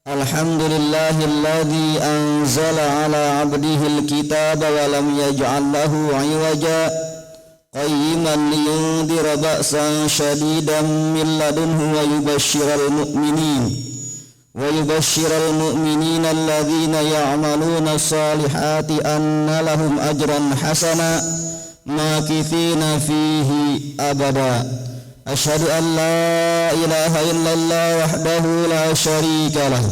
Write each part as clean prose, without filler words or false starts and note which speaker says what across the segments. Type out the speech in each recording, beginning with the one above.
Speaker 1: Alhamdulillahilladzi anzala ala 'abdihil kitaba wa lam yaj'al lahu 'iwaja qayyiman liyundhira ba'san shadidan min ladunhu wa yubashshiral mu'minina alladhina ya'maluna as-salihati anna lahum ajran hasana makithina fihi abada. Asyhadu an la ilaha illallah wahdahu la syarika lah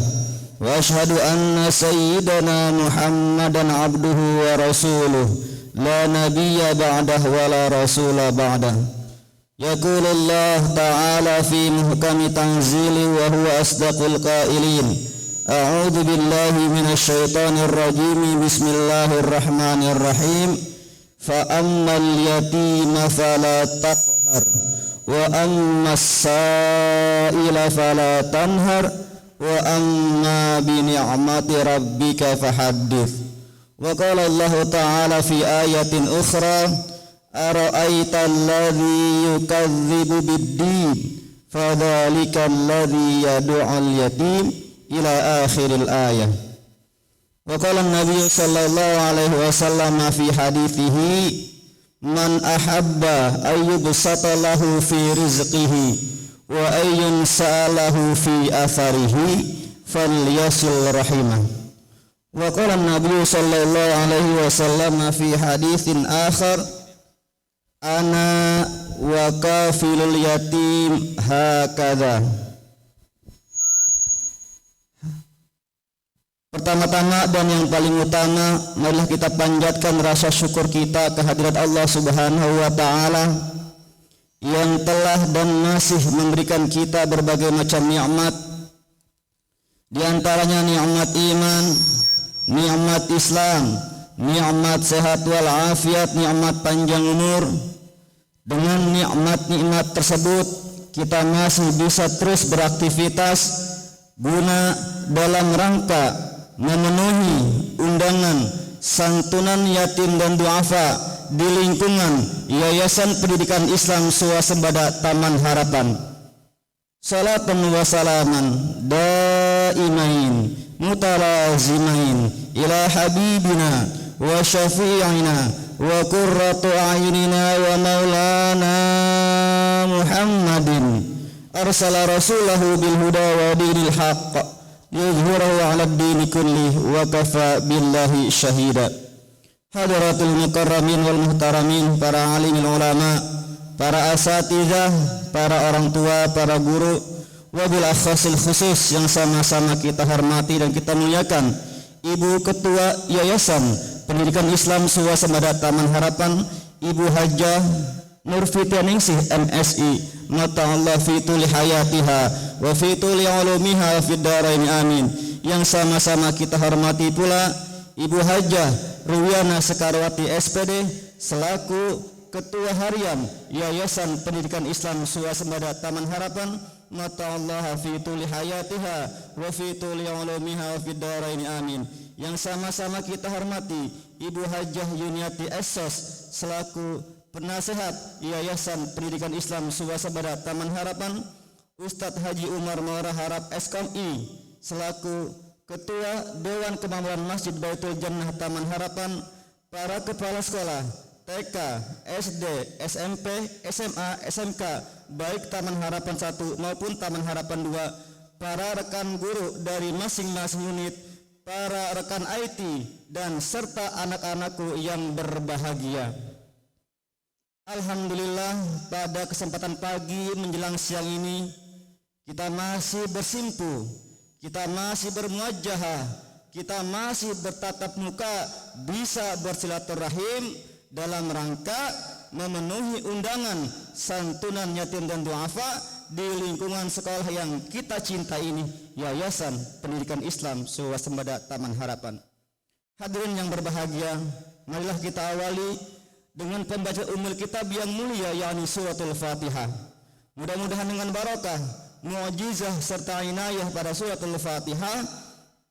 Speaker 1: wa asyhadu anna sayyidana Muhammadan abduhu wa rasuluh la nabiyya ba'dah wa la rasula ba'dah. Yaqulullah ta'ala fi muhkami tanzili wa huwa asdaqul qailin. A'udzu billahi minasy syaithanir rajim. Bismillahirrahmanirrahim. Fa ammal yatima fala taqhar wa ammas sa'ila fala tanhar wa amma bi ni'mati rabbika fahaddits. Wa qala Allah ta'ala fi ayatin ukhra ara'aita alladhi yukadzibu bid-din fadzalika alladhi yad'ul yatim ila akhiril ayah. Wa qala an-nabiy sallallahu alaihi wasallam fi hadithihi man ahabba ayyubsata lahu fi rizqihi wa ayyun sa'alahu fi atharihi falyasil rahimah. Wa qala an-nabiy sallallahu alaihi wasallam fi haditsin akhar ana wa kafilul yatim hakadha. Pertama-tama dan yang paling utama, marilah kita panjatkan rasa syukur kita kehadirat Allah Subhanahu wa taala yang telah dan masih memberikan kita berbagai macam nikmat. Di antaranya nikmat iman, nikmat Islam, nikmat sehat wal afiat, nikmat panjang umur. Dengan nikmat-nikmat tersebut kita masih bisa terus beraktivitas guna dalam rangka memenuhi undangan santunan yatim dan duafa di lingkungan Yayasan Pendidikan Islam Swasembada Taman Harapan. Salatan wa salaman daimain mutalazimain ila habibina wa syafi'ina wa qurratu a'yunina wa maulana Muhammadin arsala rasulahu bil huda wa dinil haqq yuzhirahu 'ala ad-din kulli wa kafa billahi syahida. Hadratul mukarramin wal muhtaramin, para alimul ulama, para asatizah, para orang tua, para guru, wabil akhasil khusus yang sama-sama kita hormati dan kita muliakan Ibu Ketua Yayasan Pendidikan Islam Swasembada Taman Harapan, Ibu Hajah Nurfitianingsih MSI, mata Allah fi tuli hayatiha wa fi tuli ulumiha fid dharain amin. Yang sama-sama kita hormati pula Ibu Hajah Ruwiana Sekarwati SPD selaku Ketua Harian Yayasan Pendidikan Islam Swasembada Taman Harapan, mata Allah fi tuli hayatiha wa fi tuli ulumiha fid dharain amin. Yang sama-sama kita hormati Ibu Hajah Yuniati Essos selaku Penasehat Yayasan Pendidikan Islam Swasembada Taman Harapan, Ustadz Haji Umar Maura Harap SKMI selaku Ketua Dewan Kemakmuran Masjid Baitul Jannah Taman Harapan, para kepala sekolah TK, SD, SMP, SMA, SMK baik Taman Harapan 1 maupun Taman Harapan 2, para rekan guru dari masing-masing unit, para rekan IT dan serta anak-anakku yang berbahagia. Alhamdulillah, pada kesempatan pagi menjelang siang ini kita masih bersimpu, kita masih bermuajahah, kita masih bertatap muka, bisa bersilaturahim dalam rangka memenuhi undangan santunan yatim dan duafa di lingkungan sekolah yang kita cinta ini, Yayasan Pendidikan Islam Swasembada Taman Harapan. Hadirin yang berbahagia, marilah kita awali dengan pembacaan ummul kitab yang mulia, yakni suratul Fatihah. Mudah-mudahan dengan barakah, mukjizah serta inayah pada suratul Fatihah,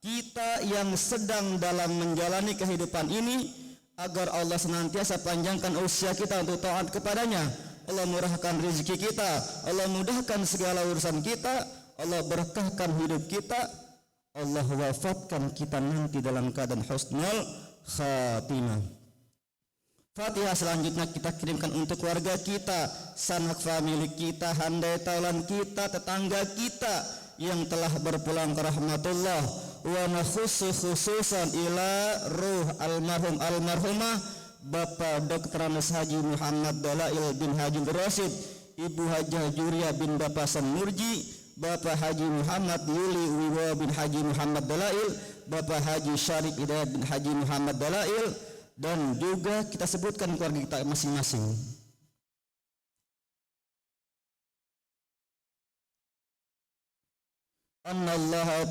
Speaker 1: kita yang sedang dalam menjalani kehidupan ini, agar Allah senantiasa panjangkan usia kita untuk taat kepadanya. Allah murahkan rezeki kita, Allah mudahkan segala urusan kita, Allah berkahkan hidup kita, Allah wafatkan kita nanti dalam keadaan husnul khatimah. Fatihah selanjutnya kita kirimkan untuk keluarga kita, sanak famili kita, handai taulan kita, tetangga kita yang telah berpulang ke rahmatullah. Wa khususan ila ruh almarhum almarhumah Bapak Dr. Anas Haji Muhammad Dalail bin Haji Rasid, Ibu Hajah Juria bin Bapak San Murji, Bapak Haji Muhammad Yuli Wiwa bin Haji Muhammad Dalail, Bapak Haji Syarif Hidayat bin Haji Muhammad Dalail, dan juga kita sebutkan keluarga kita masing-masing. Annallaha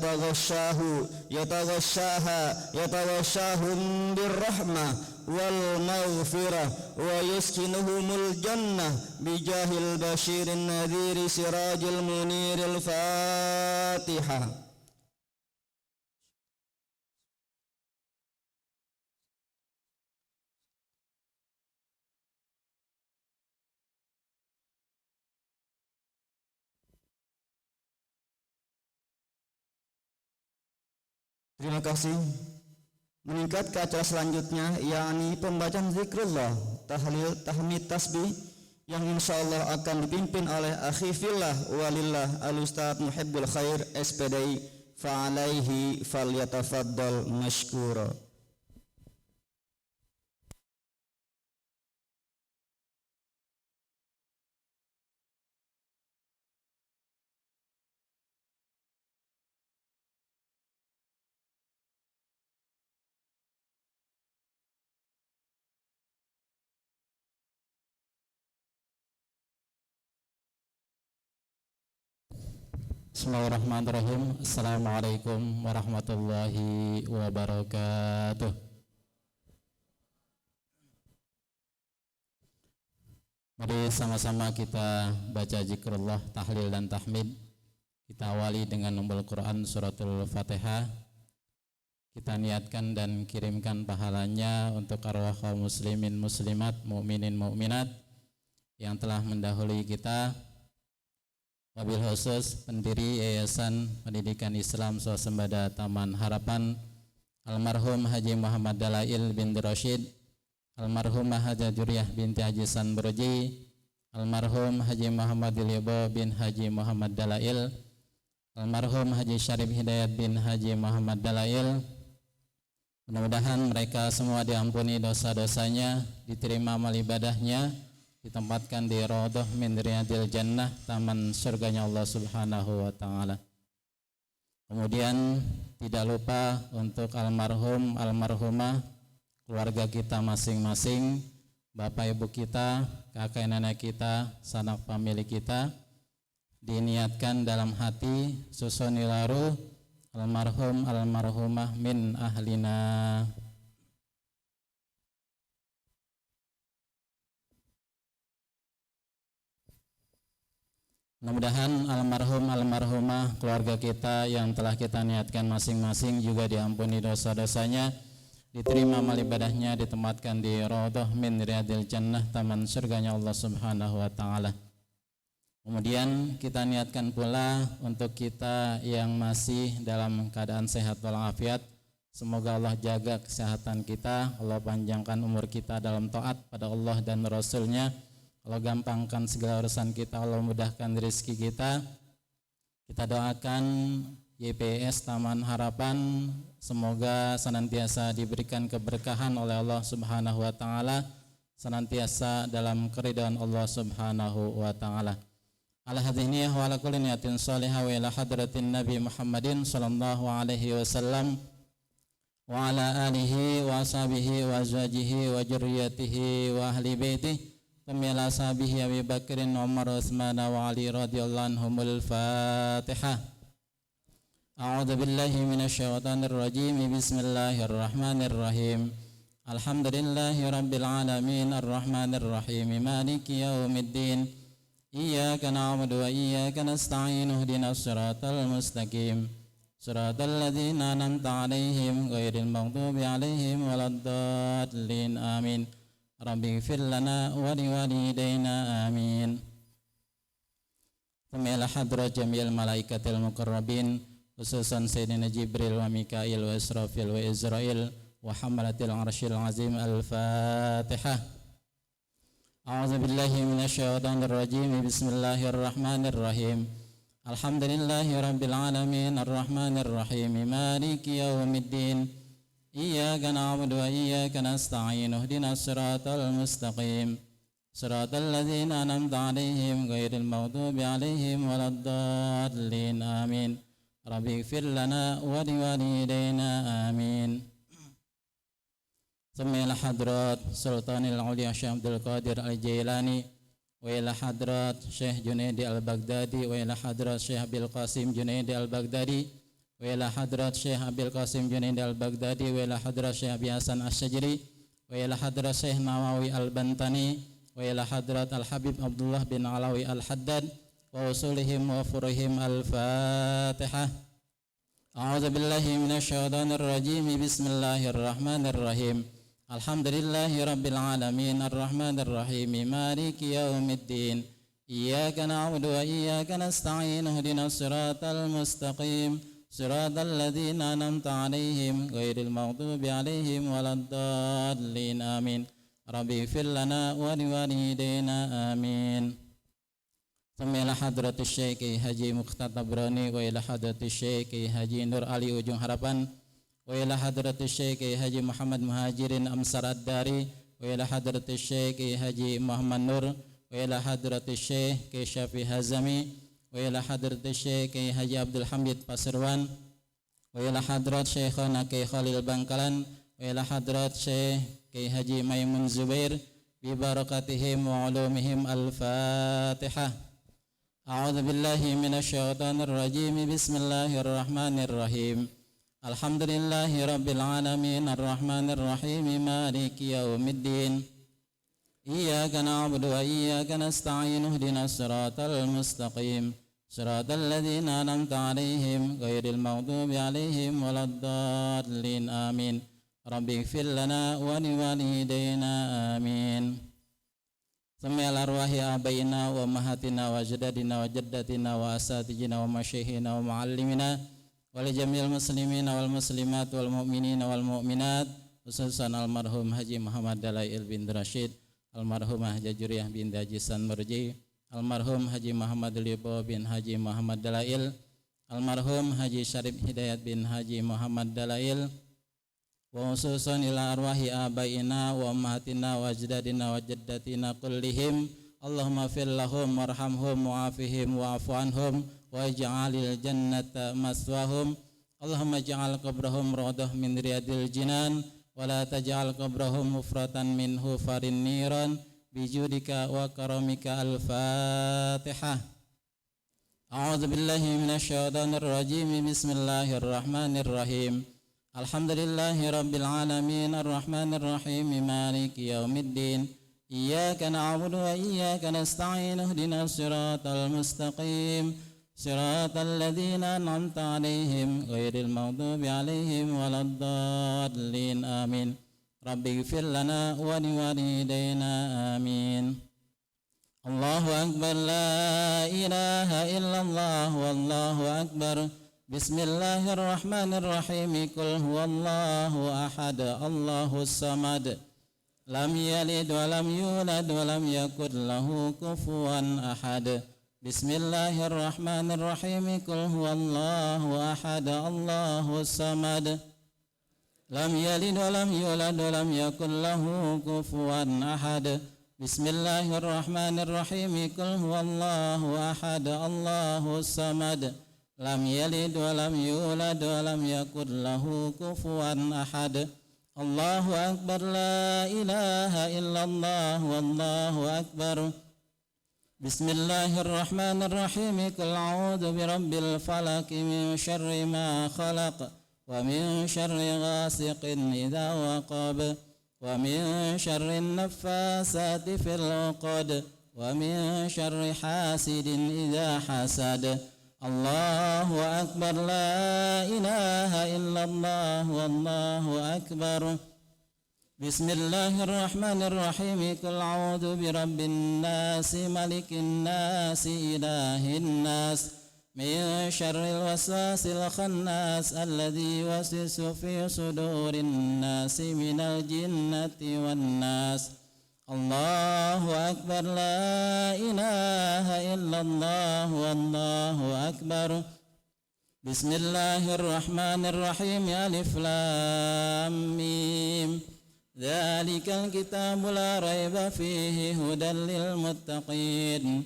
Speaker 1: yataghashahum birrahmah wal maghfirah wa yuskinuhumul jannah bijahil basyirin nadhiri sirajil muniril Fatihah. Terima kasih. Meningkat ke acara selanjutnya, yakni pembacaan zikrullah, tahlil, tahmid, tasbih, yang insyaallah akan dipimpin oleh akhi fillah walillah al-ustaz muhibbul khair SPDI, fa'alaihi falyatafaddal mashkura.
Speaker 2: Bismillahirrahmanirrahim. Assalamualaikum warahmatullahi wabarakatuh. Mari sama-sama kita baca zikrullah, tahlil dan tahmid. Kita awali dengan membaca Quran suratul Fatihah. Kita niatkan dan kirimkan pahalanya untuk arwah kaum muslimin muslimat, mukminin mukminat yang telah mendahului kita. Wabil khusus pendiri Yayasan Pendidikan Islam Swasembada Taman Harapan, almarhum Haji Muhammad Dalail bin Rasyid, almarhumah Hajah Juriyah binti Haji San Broji, almarhum Haji Muhammad Libo bin Haji Muhammad Dalail, almarhum Haji Syarif Hidayat bin Haji Muhammad Dalail. Mudah-mudahan mereka semua diampuni dosa-dosanya, diterima amal ibadahnya, ditempatkan di Raudhah min Riyadil Jannah, taman surganya Allah Subhanahu wa taala. Kemudian tidak lupa untuk almarhum almarhumah, keluarga kita masing-masing, bapak ibu kita, kakek nenek kita, sanak famili kita, diniatkan dalam hati susunilaru almarhum almarhumah min ahlina. Mudah-mudahan almarhum almarhumah keluarga kita yang telah kita niatkan masing-masing juga diampuni dosa-dosanya, diterima amal ibadahnya, ditempatkan di Raudhah min Riyadil Jannah, taman surganya Allah Subhanahu wa taala. Kemudian kita niatkan pula untuk kita yang masih dalam keadaan sehat walafiat, semoga Allah jaga kesehatan kita, Allah panjangkan umur kita dalam taat pada Allah dan Rasul-Nya, Allah gampangkan segala urusan kita, Allah mudahkan rezeki kita. Kita doakan YPS Taman Harapan semoga senantiasa diberikan keberkahan oleh Allah Subhanahu wa taala, senantiasa dalam keridhaan Allah Subhanahu wa taala. Ala hadhiniyah wa ala kulli niyatin salihah wa ila hadratin Nabi Muhammadin sallallahu alaihi wasallam wa ala alihi wa ashabihi wa azwajihi wa dzurriyyatihi wa ahli baitihi Tamila sahabihi Abi Bakrin Umar Utsman wa Ali radhiyallahu anhumul Fatihah. A'udzu billahi minasyaitonir rajim. Bismillahirrahmanirrahim. Alhamdulillahi rabbil alamin arrahmanir rahim maliki yaumiddin. Iyyaka na'budu wa iyyaka nasta'in ihdinas siratal mustaqim. Siratal ladzina an'amta 'alaihim ghairil maghdubi 'alaihim waladdallin. Amin. Rabbi ighfir lana wa liwalidayna amin. Thumma ila hadrat jamil malaikatil muqarrabin khususan Sayyidina Jibril wa Mikail wa Israfil wa Israel wa hamalatil arshil azim. Al-Fatihah. A'udzu billahi minasyaitonir rajim. Bismillahirrahmanirrahim. Alhamdulillahi rabbil alamin arrahmanir rahim maliki yaumiddin. Iyyaka na'budu wa iyyaka nasta'in ihdinas siratal mustaqim siratal ladzina an'amta 'alaihim ghairil maghdubi 'alaihim waladdallin. Amin. Rabbi ighfir lana wa liwalidayna. Amin. Thumma ila hadrat Sultanil Auliya Syekh Abdul Qadir Al-Jailani wa ila hadrat Syekh Junaidi Al-Baghdadi wa ila hadrat Syekh Abil Qasim Junaidi Al-Baghdadi wa ila hadrat Syekh Abil Qasim Junaidi Al-Baghdadi wa ila hadrat Syekh Abi Hasan Asy-Syajri wa ila hadrat Syekh Nawawi Al-Bantani wa ila hadrat Al-Habib Abdullah bin Alawi Al-Haddad wa usulihim wa furuhim. Al-Fatihah. A'udzu billahi minasyaitonir rajim. Bismillahirrahmanirrahim. Alhamdulillahi rabbil alamin arrahmanir rahim maliki yaumiddin. Iyyaka na'budu wa iyyaka nasta'in ihdinas siratal mustaqim siratal ladzina an'amta 'alaihim ghairil maghdubi 'alaihim waladdallin. Amin. Rabbi ighfir lana wa liwalidayna. Amin. Thumma ila hadratis Syekh Haji Mukhtar Tabrani wa ila hadratis Syekh Haji Nur Ali Ujung Harapan wa ila hadratis Syekh Haji Muhammad Muhajirin Amsar Ad-Dari wa ila hadratis Syekh Haji Muhammad Nur wa ila hadratis Syekh Syafi Hazami wa ila hadratis Syekh Haji Abdul Hamid Pasuruan wa ila hadrat Syekhana Khalil Bangkalan wa ila hadrat Syekh Haji Maimun Zubair bi barakatihim wa ulumihim. Al-Fatihah. A'udzu billahi minasyaitonir rajim. Bismillahirrahmanirrahim. Alhamdulillahi rabbil alamin arrahmanir rahim maliki yaumiddin. Iyyaka na'budu wa iyyaka nasta'in ihdinas siratal mustaqim siratal ladzina an'amta 'alaihim ghairil maghdubi 'alaihim waladdallin. Amin. Rabbi ighfir lana wa liwalidayna. Amin. Thumma ila arwahi abaina wa ummahatina wa ajdadina wa jaddatina wa asatijina wa masyayikhina wa muallimina wa li jamil muslimina wal muslimat wal mu'minina wal mu'minat khususan almarhum Haji Muhammad Dalail bin Rashid, almarhumah Jajuriyah bin Haji San Murji, almarhum Haji Muhammad Libo bin Haji Muhammad Dalail, almarhum Haji Syarif Hidayat bin Haji Muhammad Dalail, wa khususan ila arwahi abaina wa ummahatina wa ajdadina wa jaddatina kullihim. Allahumma fir lahum warhamhum wa'afihim wa'fu anhum waj'alil jannata maswahum. Allahumma ij'al qabrahum rawdah min riyadil jinan wa la taj'al qabrahum mufratan min hufarin niran bijudika wa karamika. Al-Fatihah. A'udzu billahi minasyaitonir rajim. Bismillahirrahmanirrahim. Alhamdulillahi rabbil alamin arrahmanir rahim maliki yaumiddin. Iyyaka na'budu wa iyyaka nasta'in ihdinas siratal mustaqim siratal ladzina an'amta 'alaihim ghairil maghdubi 'alaihim waladdallin. Amin. Rabbi ighfir lana wa liwalidayna. Amin. Allahu akbar. La ilaha illallah wallahu akbar. Bismillahirrahmanirrahim. Qul huwallahu ahad Allahus samad lam yalid wa lam yulad wa lam yakul lahu kufuwan ahad. Bismillahirrahmanirrahim. Qul huwallahu ahad Allahus samad lam yalid wa lam yulad wa lam yakul lahu kufuwan ahad. Bismillahirrahmanirrahim. Qul huwallahu ahad Allahus samad lam yalid wa lam yulad wa lam yakul lahu kufuwan ahad. Allahu akbar. La ilaha illallah wallahu akbar. Bismillahirrahmanirrahim. Qul a'udzu birabbil falaq min syarri ma khalaq wa min syarri ghasiqin idza waqab wa min syarri naffasati fil 'uqad wa min syarri hasidin idza hasad. Allahu akbar. La ilaha illallah wallahu akbar. بسم الله الرحمن الرحيم قل أعوذ برب الناس ملك الناس إله الناس من شر الوسواس الخناس الذي يوسوس في صدور الناس من الجنة والناس الله أكبر لا إله إلا الله والله أكبر بسم الله الرحمن الرحيم ألف لام ميم ذلك الكتاب لا ريب فيه هدى للمتقين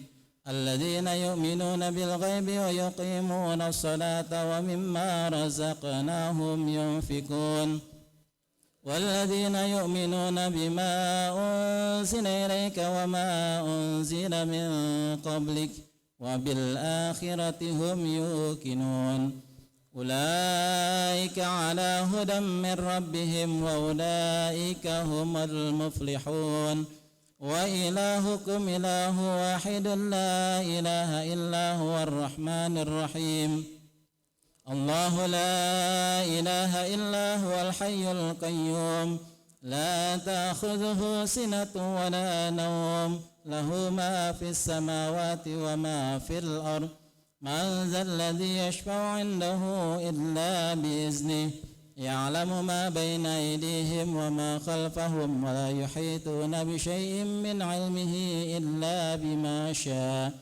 Speaker 2: الذين يؤمنون بالغيب ويقيمون الصلاة ومما رزقناهم ينفقون والذين يؤمنون بما أنزل إليك وما أنزل من قبلك وبالآخرة هم يوقنون أولئك على هدى من ربهم وأولئك هم المفلحون وإلهكم إله واحد لا إله إلا هو الرحمن الرحيم الله لا إله إلا هو الحي القيوم لا تأخذه سنة ولا نوم له ما في السماوات وما في الأرض من ذا الذي يشفع عنده إلا بإذنه يعلم ما بين أيديهم وما خلفهم ولا يحيطون بشيء من علمه إلا بما شاء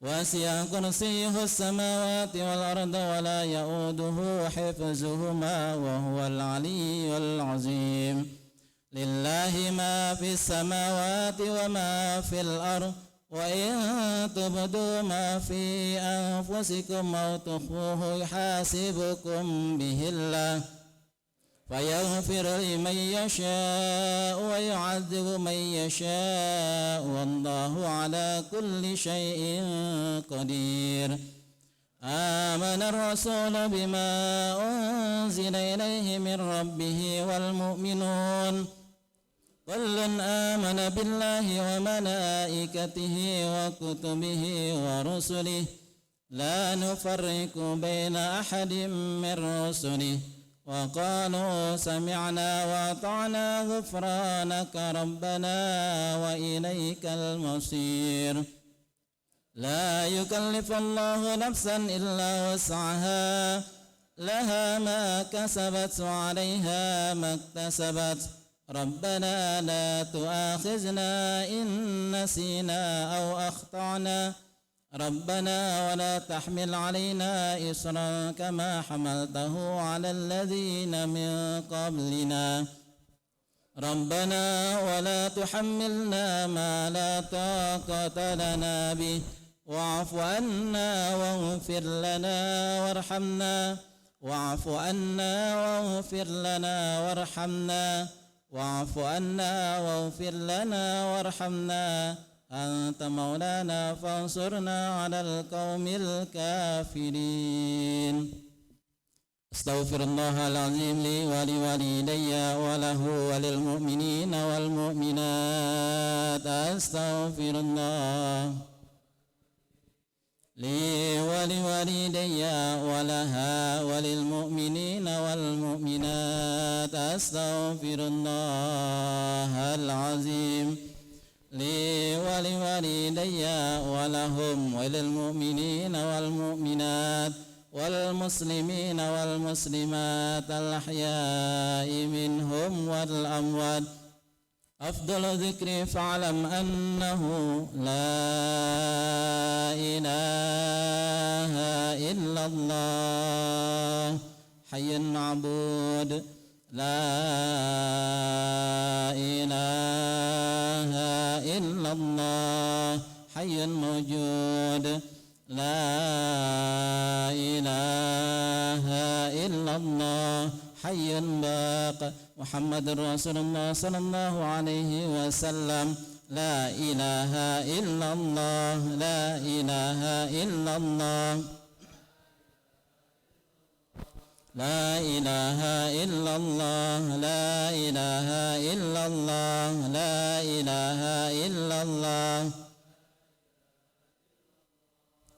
Speaker 2: وسع كرسيه السماوات والأرض ولا يؤوده حفظهما وهو العلي العظيم لله ما في السماوات وما في الأرض وإن تبدوا ما في أنفسكم أو تخفوه يحاسبكم به الله فيغفر لمن يشاء ويعذب من يشاء والله على كل شيء قدير آمن الرسول بما أنزل إليه من ربه والمؤمنون كل آمن بالله وملائكته وكتبه ورسله لا نفرق بين أحد من رسله وقالوا سمعنا وأطعنا غفرانك ربنا وإليك المصير لا يكلف الله نفسا إلا وسعها لها ما كسبت وعليها ما اكتسبت ربنا لا تؤاخذنا إن نسينا أو أخطأنا ربنا ولا تحمل علينا إصرا كما حملته على الذين من قبلنا ربنا ولا تحملنا ما لا طاقة لنا به واعف عنا واغفر لنا وارحمنا واعف عنا واغفر لنا وارحمنا واعف عنا واغفر لنا وارحمنا أنت مولانا فانصرنا على القوم الكافرين أستغفر الله العظيم لي ولوالدي وله وللمؤمنين والمؤمنات أستغفر الله لي ولوالدي ولها وللمؤمنين والمؤمنات أستغفر الله العظيم لي ولوالدي ولهم وللمؤمنين والمؤمنات والمسلمين والمسلمات الأحياء منهم والأموات أفضل ذكر فاعلم أنه لا إله إلا الله حي معبود لا إله إلا الله حي موجود لا إله إلا الله حي باق محمد رسول الله صلى الله عليه وسلم لا إله إلا الله لا إله إلا الله لا إله إلا الله لا إله إلا الله لا إله إلا الله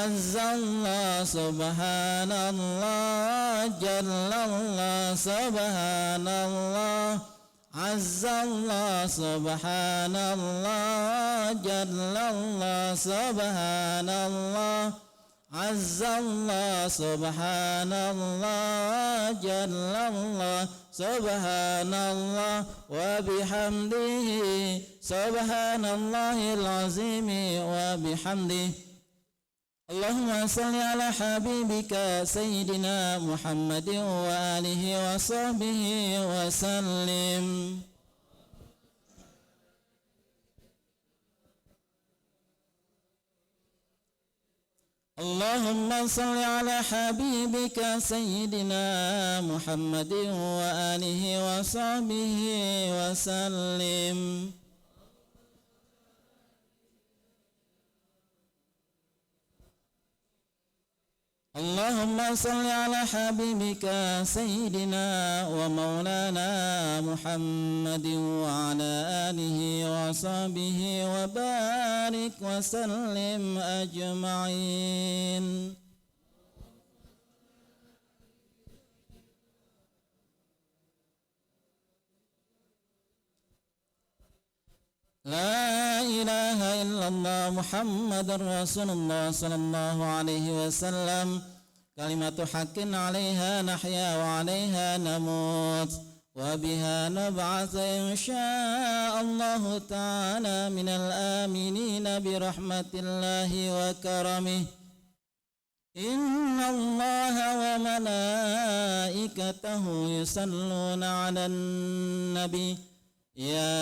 Speaker 1: Azzallah subhanallah, jallallah subhanallah. Azzallah subhanallah, jallallah subhanallah. Azzallah subhanallah, jallallah subhanallah. Wa bihamdihi subhanallahil azimi wa bihamdihi. Allahumma salli ala habibika Sayyidina Muhammadin wa alihi wa sahbihi wa sallim. Allahumma salli ala habibika Sayyidina Muhammadin wa alihi wa sahbihi wa sallim. Allahumma salli ala habibika Sayyidina wa maulana Muhammadin wa ala alihi wa sahbihi wa barik wa sallim ajma'in. La ilaha illallah Muhammadur Rasulullah sallallahu alaihi wasallam. Kalimatu haqqin 'alaiha nahya wa 'alaiha namut wa biha nab'ats insyaallah ta'ala minal aminin bi rahmatillahi wa karamih. Inna Allaha wa malaikatahu yusalluna 'alan nabi. Ya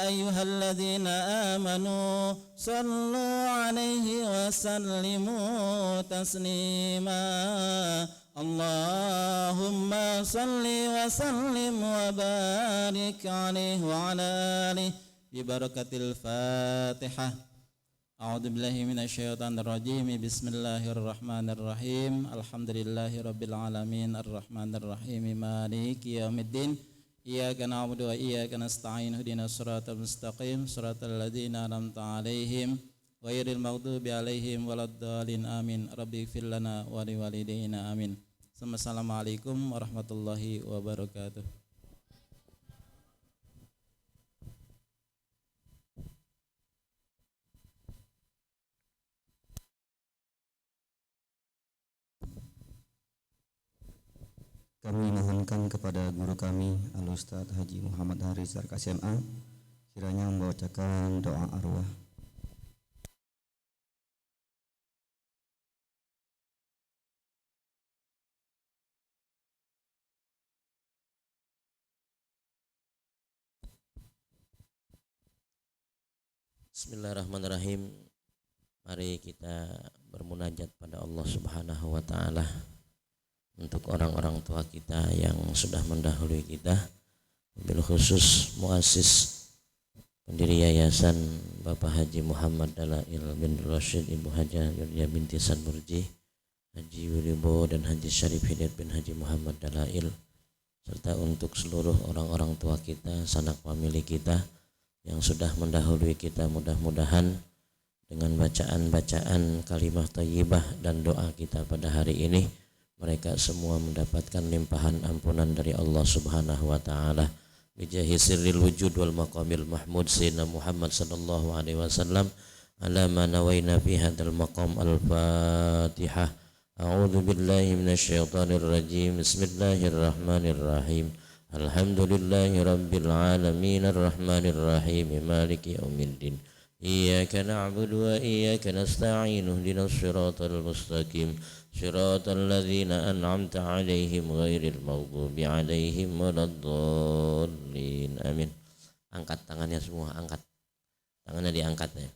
Speaker 1: ayyuhalladzina amanu sallu alaihi wa sallimu taslima. Allahumma salli wa sallim wa barik alaihi wa ala alihi bi barakatil Fatihah. A'udzu billahi minasyaitonir rajim. Bismillahirrahmanirrahim. Alhamdulillahirabbil alamin arrahmanir rahim maliki yaumiddin. Iyyaka na'budu wa iyyaka nasta'in ihdinas siratal mustaqim siratal ladzina an'amta 'alaihim ghairil maghdubi 'alaihim waladdallin amin. Rabbi ighfir lana wa liwalidayna amin. Assalamualaikum warahmatullahi wabarakatuh.
Speaker 3: Kami mohonkan kepada guru kami Al-Ustaz Haji Muhammad Haris Zarkas SMA kiranya membacakan doa arwah.
Speaker 4: Bismillahirrahmanirrahim. Mari kita bermunajat pada Allah Subhanahu wa taala untuk orang-orang tua kita yang sudah mendahului kita, bil khusus muassis pendiri yayasan Bapak Haji Muhammad Dalail bin Rashid, Ibu Haja Yulia binti Sadburji, Haji Wibowo dan Haji Syarif Hidayat bin Haji Muhammad Dalail, serta untuk seluruh orang-orang tua kita, sanak famili kita yang sudah mendahului kita, mudah-mudahan dengan bacaan-bacaan kalimah thayyibah dan doa kita pada hari ini mereka semua mendapatkan limpahan ampunan dari Allah Subhanahu wa taala bijahi sirril wujud wal maqamil mahmud sayyidina Muhammad sallallahu alaihi wasallam ala ma nawaina fi hadzal maqam. Al-Fatihah. A'udzu billahi minasyaitonir rajim. Bismillahirrahmanirrahim. Alhamdulillahi rabbil alamin arrahmanir rahim maliki yaumiddin. Iyyaka na'budu wa iyyaka nasta'in ihdinas siratal mustaqim siratal ladzina an'amta 'alaihim ghairil maghdubi 'alaihim waladdallin. Amin. Angkat tangannya semua, angkat. Tangannya diangkat ya.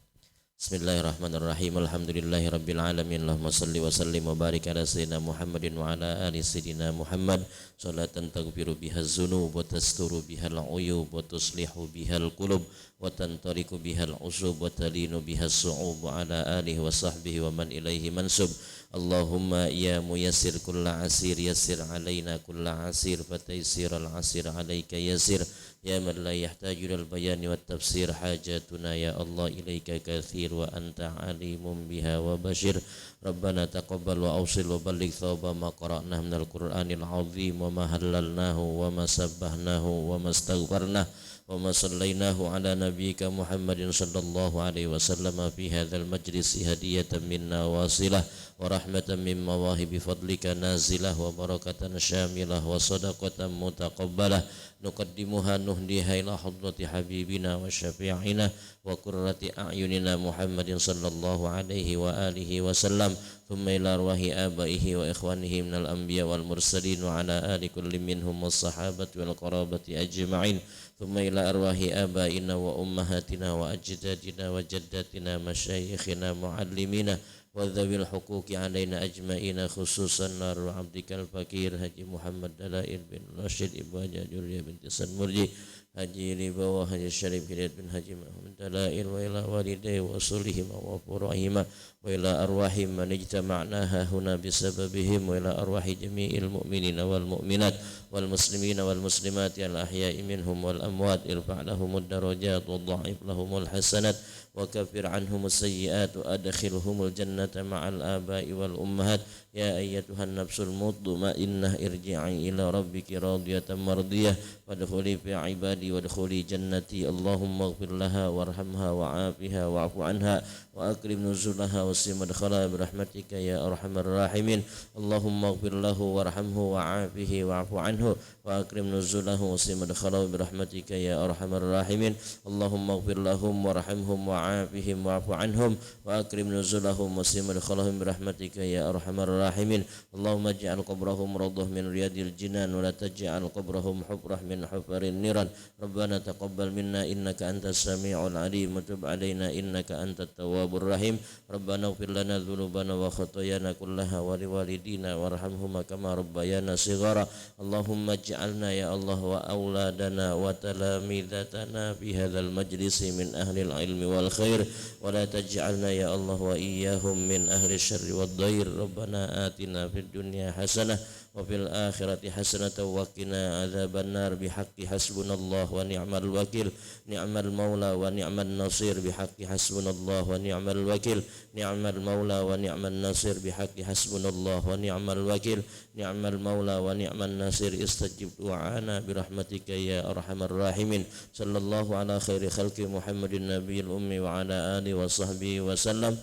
Speaker 4: Bismillahirrahmanirrahim. Alhamdulillahirabbil alamin. Allahumma shalli wa sallim wa barik ala sayyidina Muhammadin wa ala ali sayyidina Muhammad salatan taghfiru biha dzunub wa tasturu bihal uyub wa tuslihu bihal qulub wa tantariku bihal usub wa talinu bihas su'ub wa ala alihi wa sahbihi wa man ilaihi mansub. Allahumma ya muyassir kulla asir yassir alaina kulla asir fataysiral asir alaika yasir ya man la yahtaju ilal bayani wat tafsir hajatuna ya Allah ilaika kathir wa anta alimun biha wa bashir Rabbana taqabbal wa awsil wa balligh thawaba ma qara'na minal qur'anil azim wa ma halalnahu wa ma sabbahnahu wa ma astaghfarnahu وما صليناه على نبيك محمد صلى الله عليه وسلم في هذا المجلس هدية منا واصلة ورحمة من مواهب فضلك نازلة وبركة شاملة وصدقة متقبلة نقدمها نهديها إلى حضرة حبيبنا وشفيعنا وقرة أعيننا محمد صلى الله عليه وآله وسلم ثم إلى أرواح آبائه وإخوانه من الأنبياء والمرسلين وعلى آل كل منهم والصحابة والقرابة أجمعين ثم إلى أرواح آبائنا وأمهاتنا وأجدادنا وجداتنا مشايخنا معلمينا وذوي الحقوق علينا أجمعين خصوصا نار عبدك الفقير حجي محمد دلائل بن رشيد إبو حجة جوليا بنت سنمرجي حجي ربا وحجي الشريف هداية بن حجي محمد دلائل وإلى والديه وأصولهما وفروعهما وإلى أرواح من اجتمعناها هنا بسببهم وإلى أرواح جميع المؤمنين والمؤمنات والمسلمين والمسلمات الأحياء منهم والأموات ارفع لهم الدرجات وضاعف لهم الحسنات وكفر عنهم السيئات وأدخلهم الجنة مع الآباء والأمهات يا أيتها النفس المطمئنة ارجعي إلى ربك راضية مرضية وادخلي في عبادي وادخلي جنتي اللهم اغفر لها وارحمها وعافها واعف عنها وأكرم نزلها وسع مدخلها برحمتك يا أرحم الراحمين اللهم اغفر له وارحمه وعافه واعف عنه وأكرم نزله وسع مدخله برحمتك يا أرحم الراحمين اللهم اغفر لهم وارحمهم وعافهم واعف عنهم وأكرم نزلهم وسع مدخلهم برحمتك يا أرحم الراحمين اللهم اجعل قبرهم روضة من رياض الجنان ولا تجعل قبرهم حفرة من حفر النيران ربنا تقبل منا إنك أنت السميع العليم وتب علينا إنك أنت التواب الرحيم ربنا اغفر لنا ذنوبنا وخطايانا كلها ولوالدينا وارحمهما كما ربيانا صغارا اللهم اجعلنا يا الله وأولادنا وتلاميذتنا في هذا المجلس من أهل العلم والخير ولا تجعلنا يا الله وإياهم من أهل الشر والضير ربنا آتنا في الدنيا حسنة وفي الآخرة حسنة وقنا عذاب النار بحق حسبنا الله ونعم الوكيل نعم المولى ونعم النصير بحق حسبنا الله ونعم الوكيل نعم المولى ونعم النصير بحق حسبنا الله ونعم الوكيل نعم المولى ونعم النصير استجب دعانا برحمتك يا أرحم الراحمين صلى الله على خير خلق محمد النبي الأمي وعلى آله وصحبه وسلم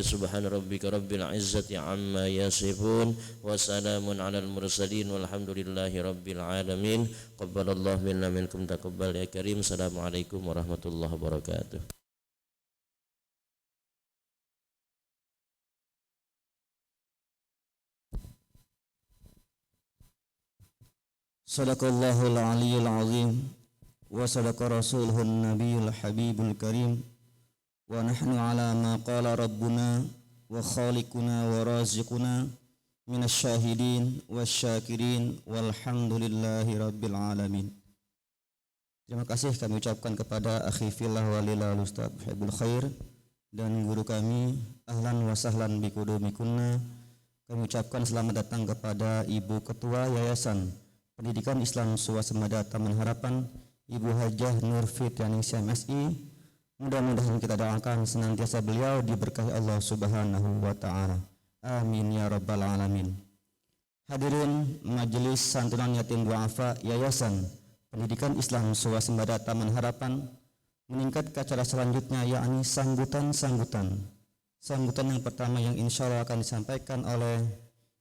Speaker 4: سبحان ربك رب العزة عما يصفون وسلام على المرسلين والحمد لله رب العالمين قبل الله منا منكم تقبل يا كريم السلام عليكم ورحمة الله وبركاته
Speaker 3: Sadaqallahul aliyyul azim wa sadaqa rasuluhun nabiyul habibul karim wa nahnu ala ma qala rabbuna wa khaliquna wa raziquna minasyahidin wasyakirin walhamdulillahi rabbil alamin. Terima kasih kami ucapkan kepada akhi fillah walillah Ustaz Habibul Khair dan guru kami ahlan wa sahlan bikudumikunna. Kami ucapkan selamat datang kepada Ibu Ketua Yayasan Pendidikan Islam Swasembada Taman Harapan Ibu Hajah Nur Fityaningsih MSI. Mudah-mudahan kita doakan senantiasa beliau diberkahi Allah Subhanahu wa taala. Amin ya rabbal alamin. Hadirin majelis santunan yatim duafa Yayasan Pendidikan Islam Swasembada Taman Harapan meningkat ke acara selanjutnya yakni sambutan yang pertama yang insya Allah akan disampaikan oleh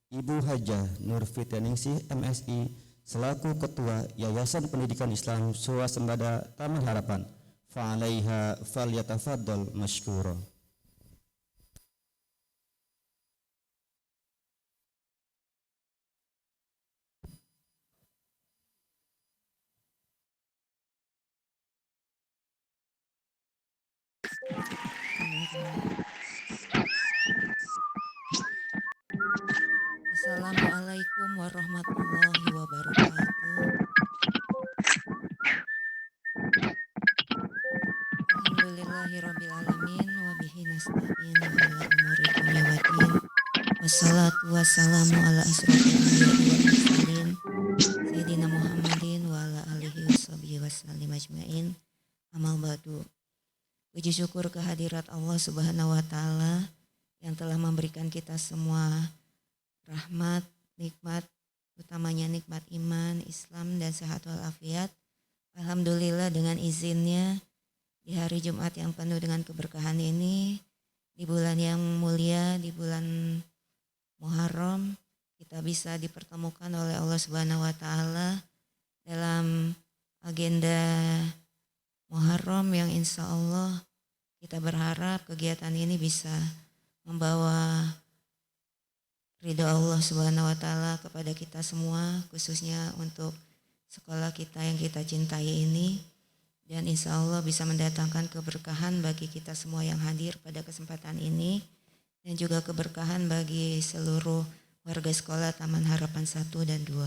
Speaker 3: Ibu Hajah Nur Fityaningsih MSI selaku Ketua Yayasan Pendidikan Islam Swasembada Taman Harapan. Fa'alaiha falyatafaddal mashkura.
Speaker 5: Assalamualaikum warahmatullahi wabarakatuh. Alhamdulillahirabbil alamin wa bihi nasta'in ala umuri dunya waddin. Wassalatu wassalamu ala asrofil anbiya'i wal mursalin Sayyidina Muhammadin wa ala alihi washabihi wasallim ajma'in. Amal ba'du. Puji syukur kehadirat Allah Subhanahu wa taala yang telah memberikan kita semua rahmat, nikmat, utamanya nikmat iman, Islam dan sehat walafiat. Alhamdulillah dengan izinnya di hari Jumat yang penuh dengan keberkahan ini, di bulan yang mulia, di bulan Muharram, kita bisa dipertemukan oleh Allah Subhanahu wa taala dalam agenda Muharram yang insya Allah kita berharap kegiatan ini bisa membawa ridho Allah Subhanahu wa taala kepada kita semua, khususnya untuk sekolah kita yang kita cintai ini, dan insya Allah bisa mendatangkan keberkahan bagi kita semua yang hadir pada kesempatan ini, dan juga keberkahan bagi seluruh warga sekolah Taman Harapan 1 dan 2.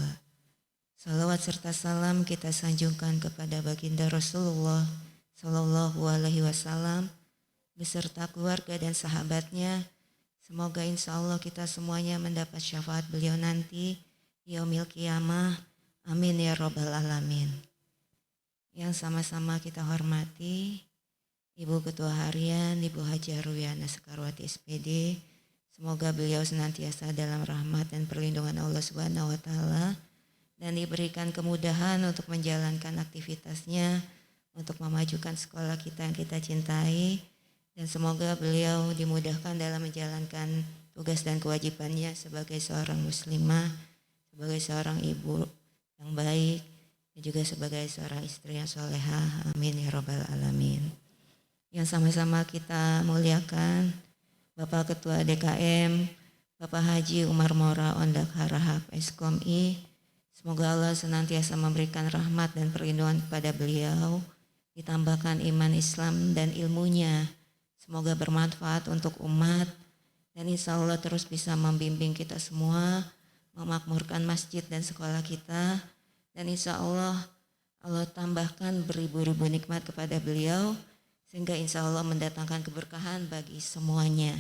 Speaker 5: Salawat serta salam kita sanjungkan kepada baginda Rasulullah Sallallahu Alaihi Wasallam beserta keluarga dan sahabatnya. Semoga insya Allah kita semuanya mendapat syafaat beliau nanti di yaumil qiyamah. Amin ya robbal alamin. Yang sama-sama kita hormati Ibu Ketua Harian, Ibu Haji Arwiana Sekarwati SPD. Semoga beliau senantiasa dalam rahmat dan perlindungan Allah Subhanahu wa taala dan diberikan kemudahan untuk menjalankan aktivitasnya untuk memajukan sekolah kita yang kita cintai, dan semoga beliau dimudahkan dalam menjalankan tugas dan kewajibannya sebagai seorang muslimah, sebagai seorang ibu yang baik, dan juga sebagai seorang istri yang solehah. Amin ya robbal alamin. Yang sama-sama kita muliakan Bapak Ketua DKM, Bapak Haji Umar Mora Ondak Harahap Eskom-I. Semoga Allah senantiasa memberikan rahmat dan perlindungan kepada beliau, ditambahkan iman Islam dan ilmunya. Semoga bermanfaat untuk umat, dan insya Allah terus bisa membimbing kita semua, memakmurkan masjid dan sekolah kita, dan insya Allah tambahkan beribu-ribu nikmat kepada beliau, sehingga insya Allah mendatangkan keberkahan bagi semuanya.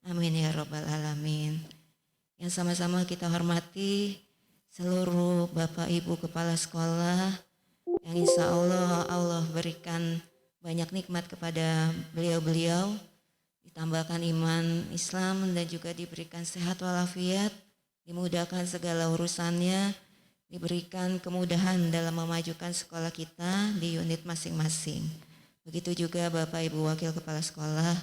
Speaker 5: Amin ya robbal alamin. Yang sama-sama kita hormati seluruh Bapak Ibu Kepala Sekolah yang insya Allah berikan banyak nikmat kepada beliau-beliau, ditambahkan iman Islam dan juga diberikan sehat walafiat, dimudahkan segala urusannya, diberikan kemudahan dalam memajukan sekolah kita di unit masing-masing. Begitu juga Bapak Ibu Wakil Kepala Sekolah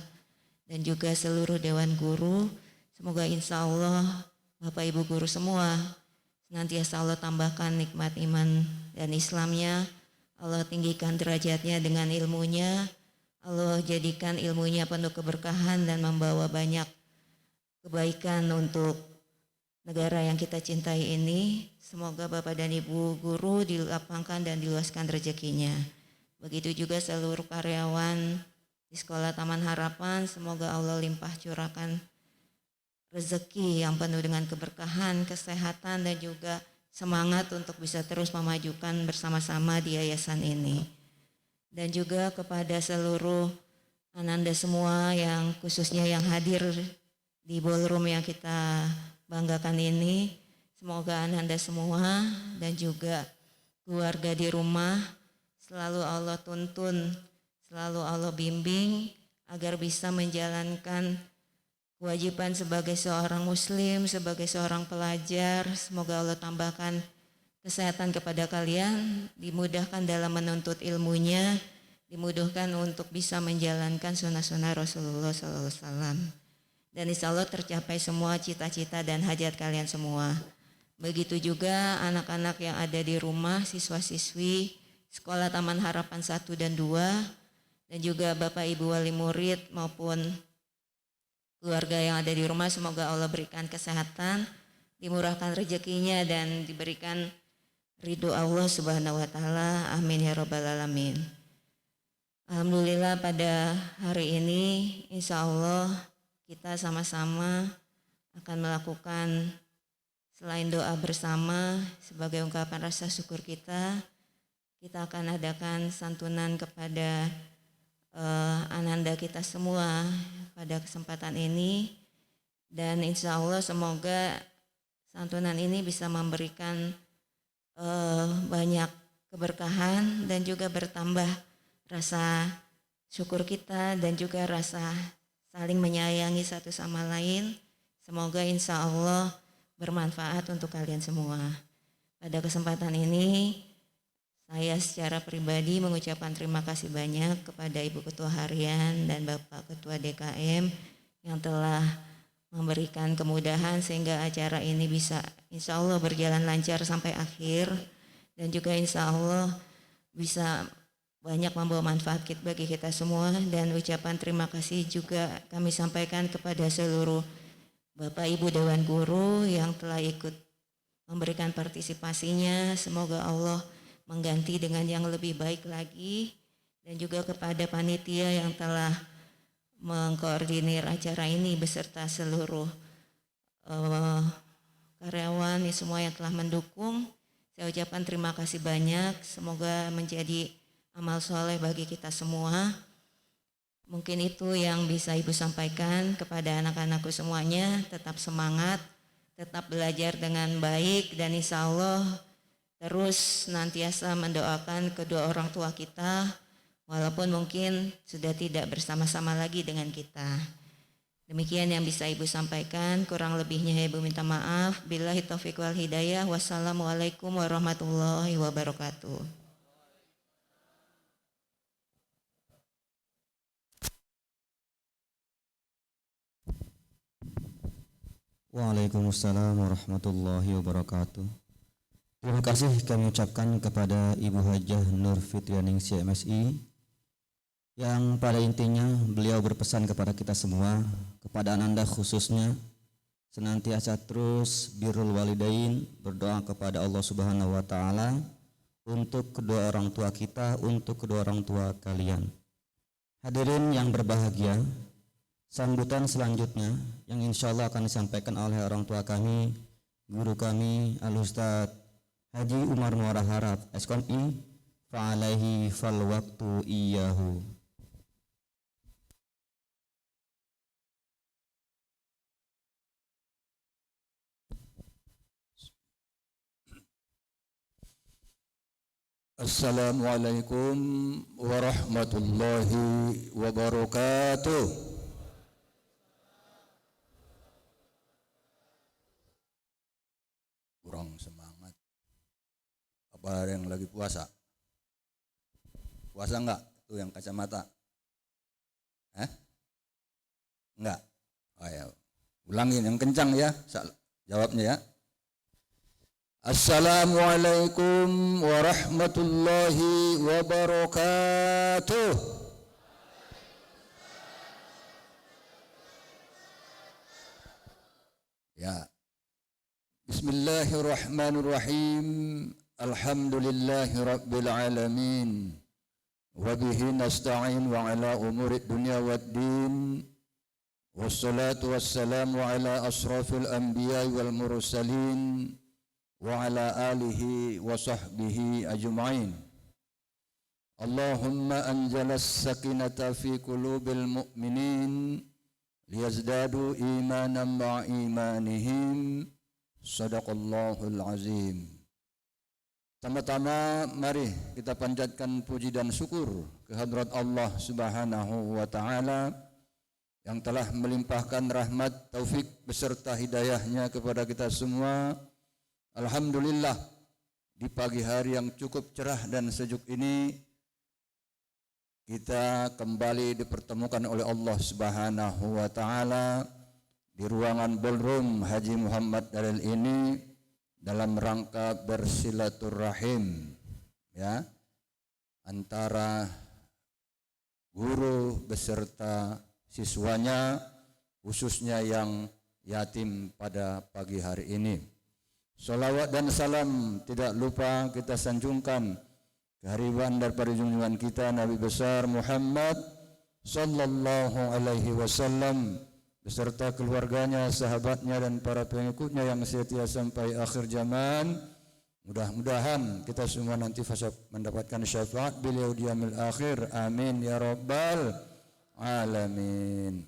Speaker 5: dan juga seluruh Dewan Guru. Semoga insya Allah Bapak Ibu Guru semua senantiasa Allah tambahkan nikmat iman dan Islamnya, Allah tinggikan derajatnya dengan ilmunya, Allah jadikan ilmunya penuh keberkahan dan membawa banyak kebaikan untuk negara yang kita cintai ini. Semoga Bapak dan Ibu Guru dilapangkan dan diluaskan rezekinya. Begitu juga seluruh karyawan di Sekolah Taman Harapan, semoga Allah limpah curahkan rezeki yang penuh dengan keberkahan, kesehatan, dan juga semangat untuk bisa terus memajukan bersama-sama di yayasan ini. Dan juga kepada seluruh ananda semua yang khususnya yang hadir di ballroom yang kita banggakan ini, semoga ananda semua dan juga keluarga di rumah selalu Allah tuntun, selalu Allah bimbing agar bisa menjalankan kewajiban sebagai seorang muslim, sebagai seorang pelajar. Semoga Allah tambahkan kesehatan kepada kalian, dimudahkan dalam menuntut ilmunya, dimudahkan untuk bisa menjalankan sunnah-sunnah Rasulullah SAW. Dan insya Allah tercapai semua cita-cita dan hajat kalian semua. Begitu juga anak-anak yang ada di rumah, siswa-siswi Sekolah Taman Harapan 1 dan 2, dan juga Bapak Ibu Wali Murid maupun keluarga yang ada di rumah, semoga Allah berikan kesehatan, dimurahkan rezekinya, dan diberikan ridho Allah Subhanahu wa taala. Amin ya rabbal alamin. Alhamdulillah pada hari ini insya Allah kita sama-sama akan melakukan selain doa bersama sebagai ungkapan rasa syukur kita akan adakan santunan kepada ananda kita semua pada kesempatan ini, Dan insya Allah semoga santunan ini bisa memberikan banyak keberkahan dan juga bertambah rasa syukur kita dan juga rasa saling menyayangi satu sama lain. Semoga insya Allah bermanfaat untuk kalian semua. Pada kesempatan ini saya secara pribadi mengucapkan terima kasih banyak kepada Ibu Ketua Harian dan Bapak Ketua DKM yang telah memberikan kemudahan sehingga acara ini bisa insya Allah berjalan lancar sampai akhir dan juga insya Allah bisa banyak membawa manfaat bagi kita semua. Dan ucapan terima kasih juga kami sampaikan kepada seluruh Bapak Ibu Dewan Guru yang telah ikut memberikan partisipasinya. Semoga Allah mengganti dengan yang lebih baik lagi, dan juga kepada panitia yang telah mengkoordinir acara ini beserta seluruh karyawan semua yang telah mendukung. Saya ucapkan terima kasih banyak. Semoga menjadi amal soleh bagi kita semua. Mungkin itu yang bisa Ibu sampaikan kepada anak-anakku semuanya. Tetap semangat, tetap belajar dengan baik, dan insya Allah terus senantiasa mendoakan kedua orang tua kita walaupun mungkin sudah tidak bersama-sama lagi dengan kita. Demikian yang bisa Ibu sampaikan, kurang lebihnya Ibu minta maaf. Billahi taufiq wal hidayah. Wassalamualaikum warahmatullahi wabarakatuh.
Speaker 3: Waalaikumsalam warahmatullahi wabarakatuh. Terima kasih kami ucapkan kepada Ibu Hajah Nur Fitrianingsih MSI yang pada intinya beliau berpesan kepada kita semua, kepada Ananda khususnya, senantiasa terus birrul walidain, berdoa kepada Allah Subhanahu wa taala untuk kedua orang tua kita, untuk kedua orang tua kalian. Hadirin yang berbahagia, sambutan selanjutnya yang insya Allah akan disampaikan oleh orang tua kami, guru kami Al-Ustadz Haji Umar Muara Harap SKONI, fa'alaihi fal waktu iyahu.
Speaker 6: Assalamualaikum warahmatullahi wabarakatuh. Kurang semangat. Apa ada yang lagi puasa? Puasa enggak? Tuh yang kacamata. Enggak? Oh ya. Ulangin yang kencang ya. Jawabnya ya. Assalamualaikum warahmatullahi wabarakatuh. Ya. Bismillahirrahmanirrahim. Alhamdulillahi rabbil alamin. Wa bihi nasta'in wa ala umurid dunya waddin. Wassalatu wassalamu ala asrafil anbiya wal mursalin wa ala alihi wa sahbihi ajma'in. Allahumma anjalas sakinata fi qulubil mu'minin liyazdadu imanan ma'a imanihim. Sadaqallahul azim. Tama-tama mari kita panjatkan puji dan syukur kehadrat Allah Subhanahu wa taala yang telah melimpahkan rahmat, taufik beserta hidayahnya kepada kita semua. Alhamdulillah, di pagi hari yang cukup cerah dan sejuk ini kita kembali dipertemukan oleh Allah Subhanahu wa taala di ruangan ballroom Haji Muhammad Dalil ini dalam rangka bersilaturahim ya antara guru beserta siswanya, khususnya yang yatim pada pagi hari ini. Salawat dan salam tidak lupa kita sanjungkan kehadiran daripada junjungan kita Nabi besar Muhammad sallallahu alaihi wasallam beserta keluarganya, sahabatnya dan para pengikutnya yang setia sampai akhir zaman. Mudah-mudahan kita semua nanti mendapatkan syafaat beliau di yaumil akhir. Amin ya rabbal alamin.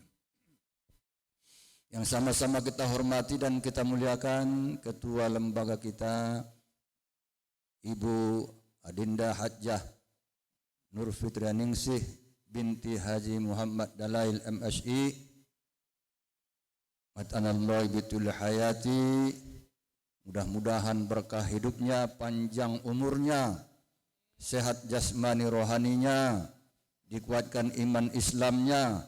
Speaker 6: yang sama-sama kita hormati dan kita muliakan Ketua Lembaga kita Ibu Adinda Hajjah Nur Fitrianingsih binti Haji Muhammad Dalail MSI, matanallahu bitul hayati, mudah-mudahan berkah hidupnya, panjang umurnya, sehat jasmani rohaninya, dikuatkan iman Islamnya,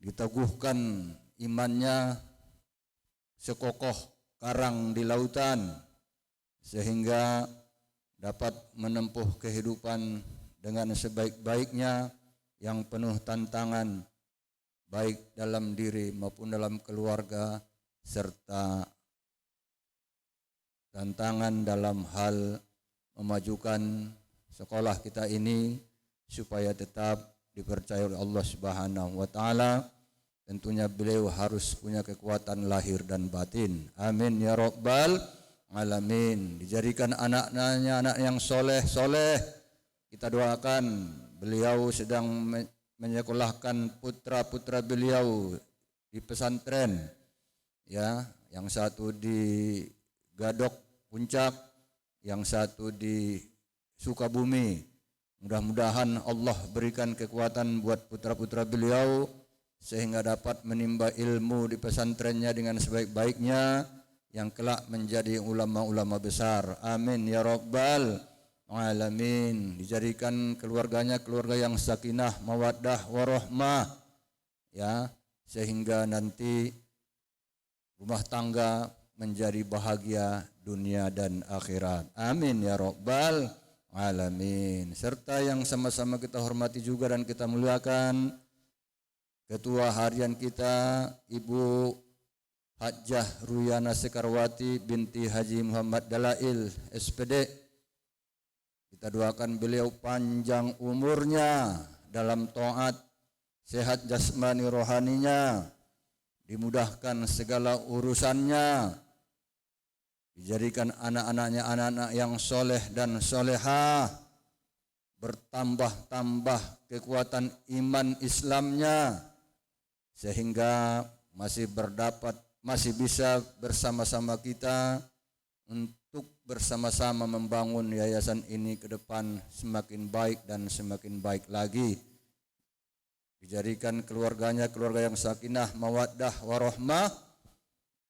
Speaker 6: diteguhkan imannya sekokoh karang di lautan, sehingga dapat menempuh kehidupan dengan sebaik-baiknya yang penuh tantangan baik dalam diri maupun dalam keluarga, serta tantangan dalam hal memajukan sekolah kita ini supaya tetap dipercaya oleh Allah Subhanahu wa taala. Tentunya beliau harus punya kekuatan lahir dan batin. Amin ya rabbal alamin. Dijadikan anaknya anak yang soleh. Kita doakan, beliau sedang menyekolahkan putra-putra beliau di pesantren, ya, yang satu di Gadok Puncak, yang satu di Sukabumi. Mudah-mudahan Allah berikan kekuatan buat putra-putra beliau sehingga dapat menimba ilmu di pesantrennya dengan sebaik-baiknya, yang kelak menjadi ulama-ulama besar. Amin ya rabbal alamin. Dijadikan keluarganya keluarga yang sakinah, mawaddah, warahmah, ya, sehingga nanti rumah tangga menjadi bahagia dunia dan akhirat. Amin ya rabbal alamin. Serta yang sama-sama kita hormati juga dan kita muliakan Ketua Harian kita Ibu Hajjah Ruyana Sekarwati binti Haji Muhammad Dalail SPD. Kita doakan beliau panjang umurnya dalam taat, sehat jasmani rohaninya, dimudahkan segala urusannya, dijadikan anak-anaknya anak-anak yang soleh dan solehah, bertambah-tambah kekuatan iman Islamnya, sehingga masih bisa bersama-sama kita untuk bersama-sama membangun yayasan ini ke depan semakin baik dan semakin baik lagi. Dijadikan keluarganya keluarga yang sakinah, mawaddah, warahmah,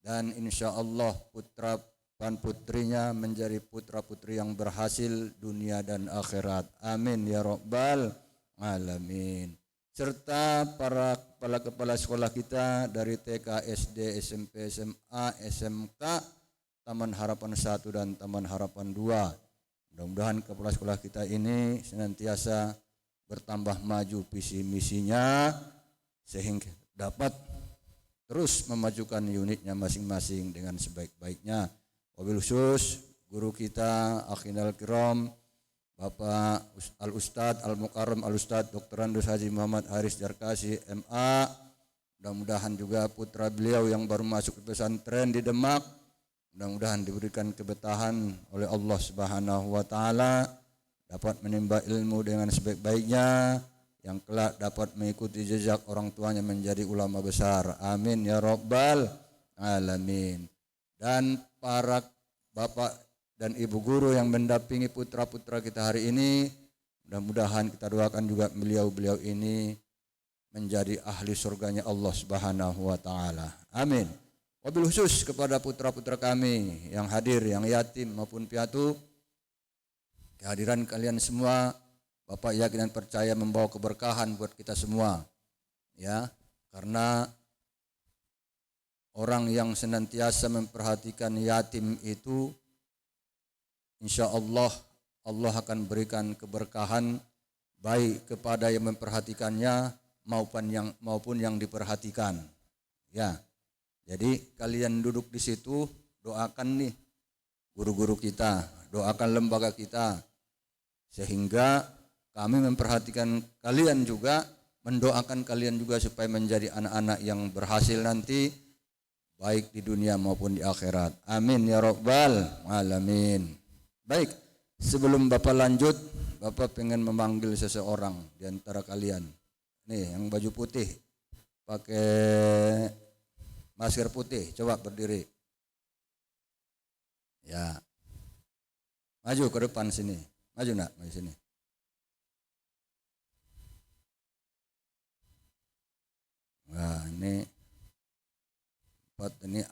Speaker 6: dan insya Allah putra dan putrinya menjadi putra-putri yang berhasil dunia dan akhirat. Amin ya rabbal alamin. Serta para kepala sekolah kita dari TK, SD, SMP, SMA, SMK, Taman Harapan 1 dan Taman Harapan 2. Mudah-mudahan kepala sekolah kita ini senantiasa bertambah maju visi misinya sehingga dapat terus memajukan unitnya masing-masing dengan sebaik-baiknya. Wabil khusus guru kita Akhinal Kiram Bapak Al-Ustadz Al-Mukarram Al-Ustadz Dr. Andus Haji Muhammad Haris Jarkasi MA. Mudah-mudahan juga putra beliau yang baru masuk ke pesantren di Demak, mudah-mudahan diberikan kebetahan oleh Allah Subhanahu wa taala, dapat menimba ilmu dengan sebaik-baiknya, yang kelak dapat mengikuti jejak orang tuanya menjadi ulama besar. Amin ya rabbal alamin. Dan para bapak dan ibu guru yang mendampingi putra-putra kita hari ini, mudah-mudahan kita doakan juga beliau-beliau ini menjadi ahli surganya Allah Subhanahu wa taala. Amin. Wabil khusus kepada putra-putra kami yang hadir, yang yatim maupun piatu, kehadiran kalian semua Bapak yakin dan percaya membawa keberkahan buat kita semua, ya, karena orang yang senantiasa memperhatikan yatim itu insya Allah Allah akan berikan keberkahan baik kepada yang memperhatikannya maupun yang diperhatikan, ya. Jadi kalian duduk di situ, doakan nih guru-guru kita, doakan lembaga kita, sehingga kami memperhatikan kalian juga, mendoakan kalian juga supaya menjadi anak-anak yang berhasil nanti, baik di dunia maupun di akhirat. Amin ya rabbal alamin. Baik, sebelum Bapak lanjut, Bapak pengen memanggil seseorang di antara kalian. Nih, yang baju putih, pakai masker putih, coba berdiri. Ya. Maju ke depan sini. Maju nak, maju sini. Wah, ini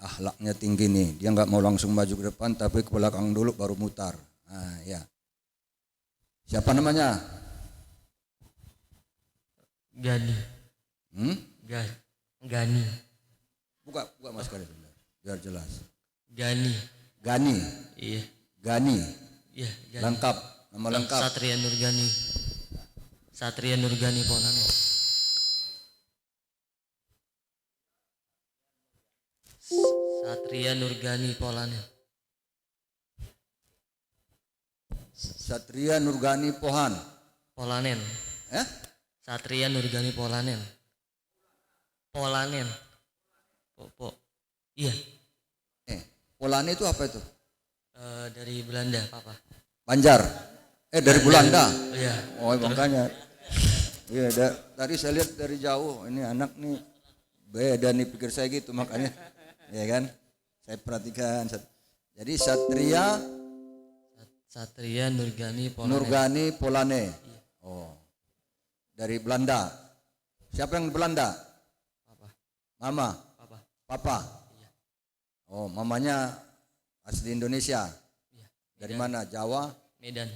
Speaker 6: akhlaknya tinggi nih. Dia nggak mau langsung maju ke depan, tapi ke belakang dulu baru mutar. Nah, ya. Siapa namanya?
Speaker 7: Gani. Gani.
Speaker 6: Buka masker biar jelas.
Speaker 7: Gani.
Speaker 6: Gani.
Speaker 7: Iya.
Speaker 6: Gani.
Speaker 7: Iya. Gani.
Speaker 6: Lengkap, nama lengkap.
Speaker 7: Satria Nurgani. Satria Nurgani Polane. Satria Nurgani Polane.
Speaker 6: Satria Nurgani Pohan.
Speaker 7: Polanen. Satria Nurgani Polanen. Polanen. Iya.
Speaker 6: Polane itu apa itu?
Speaker 7: Dari Belanda, Papa.
Speaker 6: Banjar. Dari Belanda.
Speaker 7: Iya.
Speaker 6: Oh, makanya. Iya, tadi saya lihat dari jauh, ini anak nih beda nih pikir saya gitu, makanya ya kan? Saya perhatikan. Jadi Satria
Speaker 7: Nurgani Polane.
Speaker 6: Nurgani Polane. Oh. Dari Belanda. Siapa yang Belanda?
Speaker 7: Papa.
Speaker 6: Mama. Papa.
Speaker 7: Iya.
Speaker 6: Oh, mamanya asli Indonesia.
Speaker 7: Iya.
Speaker 6: Dari mana? Jawa?
Speaker 7: Medan.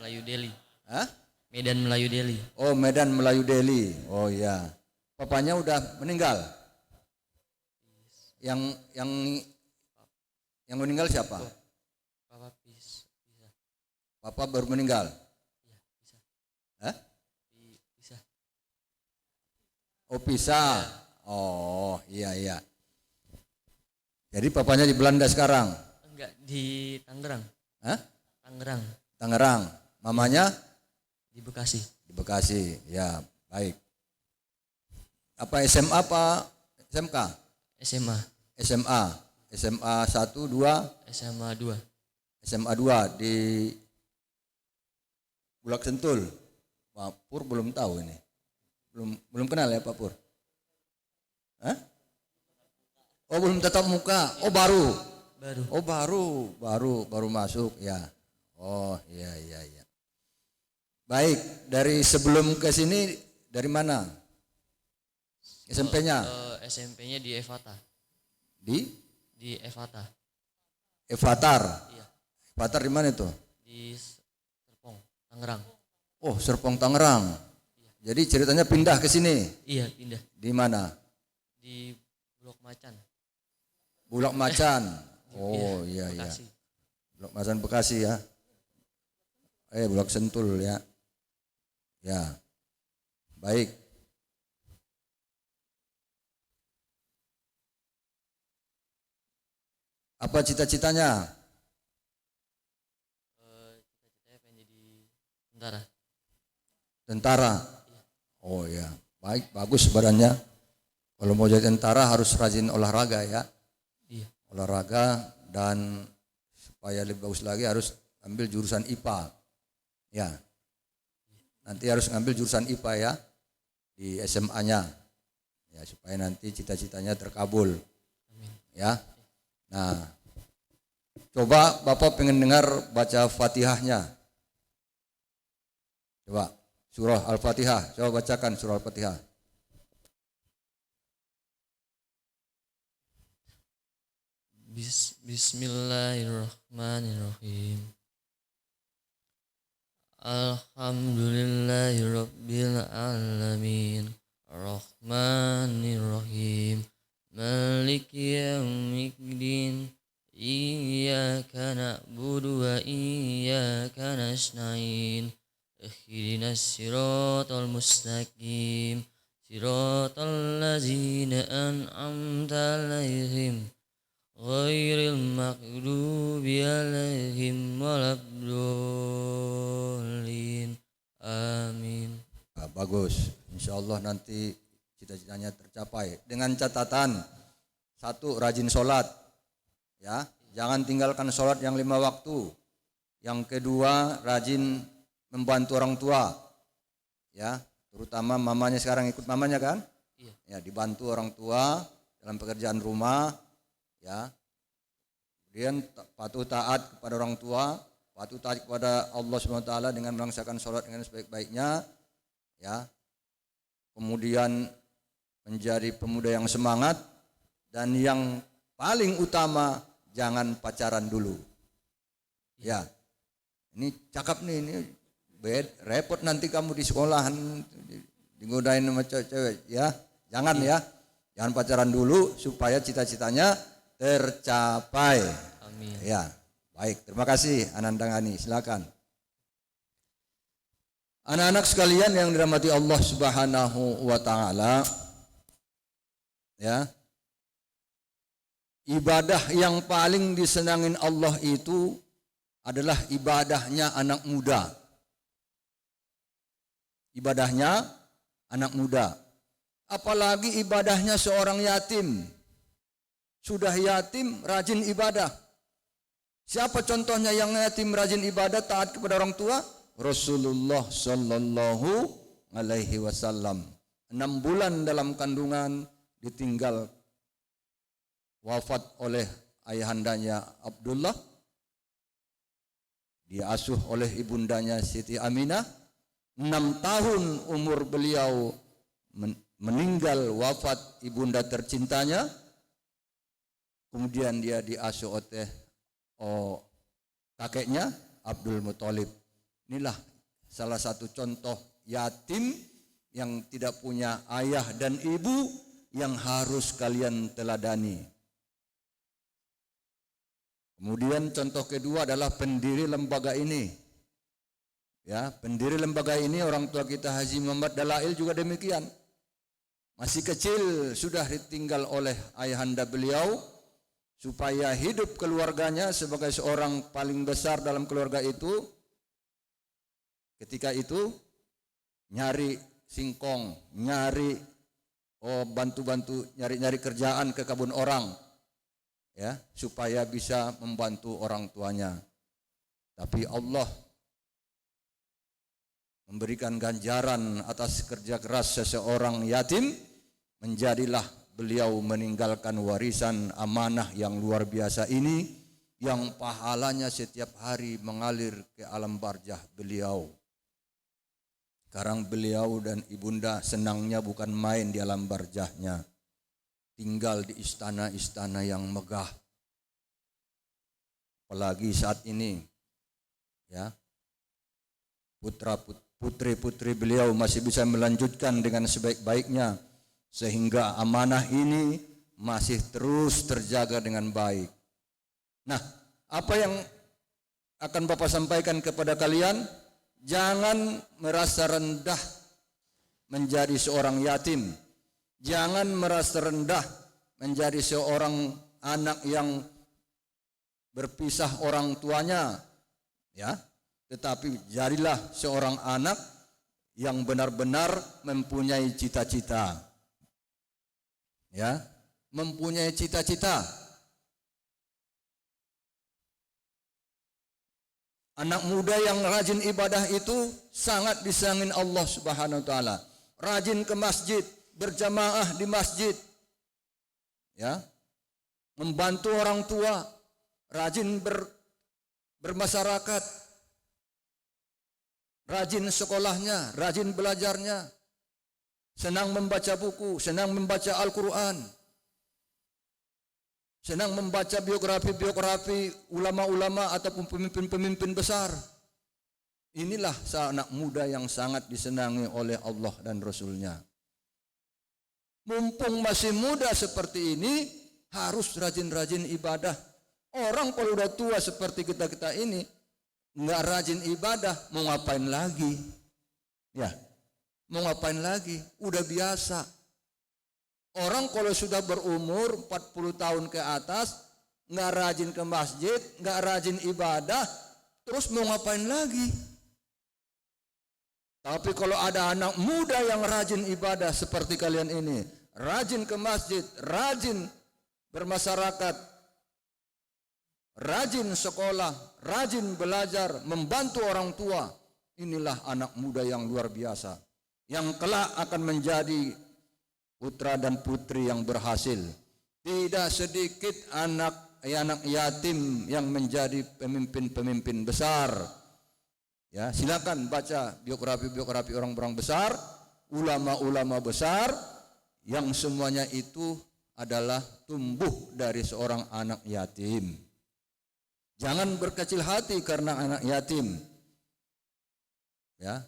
Speaker 6: Melayu
Speaker 7: Delhi.
Speaker 6: Hah?
Speaker 7: Medan Melayu Delhi.
Speaker 6: Oh, Medan Melayu Delhi. Oh iya. Papanya udah meninggal. Yang meninggal siapa?
Speaker 7: Papa bisa.
Speaker 6: Papa baru meninggal.
Speaker 7: Iya, bisa.
Speaker 6: Hah?
Speaker 7: Bisa.
Speaker 6: Oh, pisah. Oh, iya. Jadi papanya di Belanda sekarang?
Speaker 7: Enggak, di Tangerang.
Speaker 6: Hah?
Speaker 7: Tangerang.
Speaker 6: Mamanya?
Speaker 7: Di Bekasi.
Speaker 6: Di Bekasi. Ya, baik. Apa SMA apa SMK?
Speaker 7: SMA.
Speaker 6: SMA 1, 2?
Speaker 7: SMA 2.
Speaker 6: SMA 2 di Bulak Sentul. Pak Pur belum tahu ini. Belum kenal ya Pak Pur? Hah? Oh, belum tatap muka. Oh, baru. Oh, baru masuk ya. Oh, iya. Baik, dari sebelum ke sini dari mana? SMP-nya?
Speaker 7: SMP-nya di Evata.
Speaker 6: Di
Speaker 7: Evata.
Speaker 6: Evatar.
Speaker 7: Iya.
Speaker 6: Evatar di mana itu?
Speaker 7: Di Serpong, Tangerang.
Speaker 6: Oh, Serpong Tangerang. Jadi ceritanya pindah ke sini.
Speaker 7: Iya, pindah.
Speaker 6: Di mana?
Speaker 7: Di Bulak Macan.
Speaker 6: Bulak Macan. Oh, iya.
Speaker 7: Bekasi.
Speaker 6: Bulak Macan Bekasi ya. Bulak Sentul ya. Ya. Baik. Apa cita-citanya?
Speaker 7: Cita-citanya pengen jadi tentara.
Speaker 6: Tentara. Oh ya, baik, bagus badannya. Kalau mau jadi tentara harus rajin olahraga ya.
Speaker 7: Iya.
Speaker 6: Olahraga, dan supaya lebih bagus lagi harus ambil jurusan IPA. Ya. Nanti harus ngambil jurusan IPA ya di SMA-nya. Ya, supaya nanti cita-citanya terkabul.
Speaker 7: Amin.
Speaker 6: Ya. Nah, coba Bapak pengen dengar baca Fatihahnya. Coba surah Al-Fatihah, coba bacakan surah Al-Fatihah.
Speaker 7: Bismillahirrahmanirrahim. Alhamdulillahirabbil alamin. Arrahmanirrahim. Maliki yaumiddin. Iyyaka na'budu wa iyyaka nasta'in. Ihdinas siratal mustaqim. Siratal ladzina an'amta 'alaihim ghairil maghdubi 'alaihim waladdallin. Amin.
Speaker 6: Bagus. Insyaallah nanti cita-citanya tercapai. Dengan catatan, 1, rajin sholat, ya, jangan tinggalkan sholat yang 5 waktu. Yang kedua, rajin membantu orang tua, ya, terutama mamanya. Sekarang ikut mamanya kan?
Speaker 7: Iya.
Speaker 6: Ya, dibantu orang tua dalam pekerjaan rumah, ya. Kemudian patuh taat kepada orang tua, patuh taat kepada Allah SWT dengan melaksanakan sholat dengan sebaik-baiknya, ya. Kemudian menjadi pemuda yang semangat, dan yang paling utama jangan pacaran dulu. Ya. Ini cakep nih, ini repot nanti kamu di sekolahan digodain sama cewek, ya. Jangan ya. Jangan pacaran dulu supaya cita-citanya tercapai.
Speaker 7: Amin.
Speaker 6: Ya, baik. Terima kasih Ananda Gani. Silakan. Anak-anak sekalian yang dirahmati Allah Subhanahu wa taala, ya. Ibadah yang paling disenangin Allah itu adalah ibadahnya anak muda. Ibadahnya anak muda. Apalagi ibadahnya seorang yatim. Sudah yatim, rajin ibadah. Siapa contohnya yang yatim rajin ibadah, taat kepada orang tua? Rasulullah sallallahu alaihi wasallam. 6 bulan dalam kandungan ditinggal wafat oleh ayahandanya Abdullah. Diasuh oleh ibundanya Siti Aminah. 6 tahun umur beliau meninggal wafat ibunda tercintanya. Kemudian dia diasuh oleh kakeknya Abdul Muthalib. Inilah salah satu contoh yatim yang tidak punya ayah dan ibu yang harus kalian teladani. Kemudian contoh kedua adalah pendiri lembaga ini. Ya, pendiri lembaga ini orang tua kita Haji Muhammad Dalail juga demikian. Masih kecil sudah ditinggal oleh ayahanda beliau supaya hidup keluarganya sebagai seorang paling besar dalam keluarga itu. Ketika itu nyari singkong, nyari bantu-bantu nyari-nyari kerjaan ke kebun orang, ya, supaya bisa membantu orang tuanya. Tapi Allah memberikan ganjaran atas kerja keras seseorang yatim, menjadilah beliau meninggalkan warisan amanah yang luar biasa ini, yang pahalanya setiap hari mengalir ke alam barzah beliau. Sekarang beliau dan ibunda senangnya bukan main di alam barzahnya, tinggal di istana-istana yang megah. Apalagi saat ini, ya, putri-putri beliau masih bisa melanjutkan dengan sebaik-baiknya, sehingga amanah ini masih terus terjaga dengan baik. Nah, apa yang akan Bapak sampaikan kepada kalian? Jangan merasa rendah menjadi seorang yatim. Jangan merasa rendah menjadi seorang anak yang berpisah orang tuanya, ya. Tetapi jadilah seorang anak yang benar-benar mempunyai cita-cita. Ya, mempunyai cita-cita. Anak muda yang rajin ibadah itu sangat disayangin Allah Subhanahu wa taala. Rajin ke masjid, berjamaah di masjid. Ya. Membantu orang tua, rajin bermasyarakat. Rajin sekolahnya, rajin belajarnya. Senang membaca buku, senang membaca Al-Qur'an. Senang membaca biografi-biografi ulama-ulama ataupun pemimpin-pemimpin besar. Inilah anak muda yang sangat disenangi oleh Allah dan Rasulnya. Mumpung masih muda seperti ini, harus rajin-rajin ibadah. Orang kalau udah tua seperti kita-kita ini, nggak rajin ibadah, mau ngapain lagi? Ya, mau ngapain lagi? Udah biasa. Orang kalau sudah berumur 40 tahun ke atas, nggak rajin ke masjid, nggak rajin ibadah, terus mau ngapain lagi? Tapi kalau ada anak muda yang rajin ibadah seperti kalian ini, rajin ke masjid, rajin bermasyarakat, rajin sekolah, rajin belajar, membantu orang tua, inilah anak muda yang luar biasa, yang kelak akan menjadi putra dan putri yang berhasil, Tidak sedikit anak yatim yang menjadi pemimpin-pemimpin besar. Ya, silakan baca biografi orang-orang besar, ulama-ulama besar yang semuanya itu adalah tumbuh dari seorang anak yatim. Jangan berkecil hati karena anak yatim. Ya,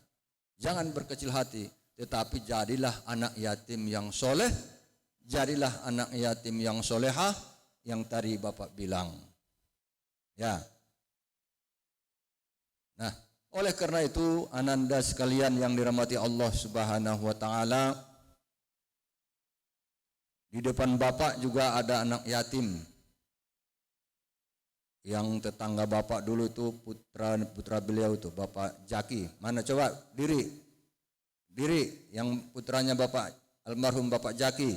Speaker 6: jangan berkecil hati, tetapi jadilah anak yatim yang soleh, jadilah anak yatim yang solehah, yang tadi Bapak bilang. Ya. Nah, oleh karena itu, ananda sekalian yang dirahmati Allah Subhanahu wa taala, di depan Bapak juga ada anak yatim. Yang tetangga Bapak dulu itu putra beliau itu Bapak Jaki. Mana coba diri yang putranya Bapak almarhum Bapak Jaki.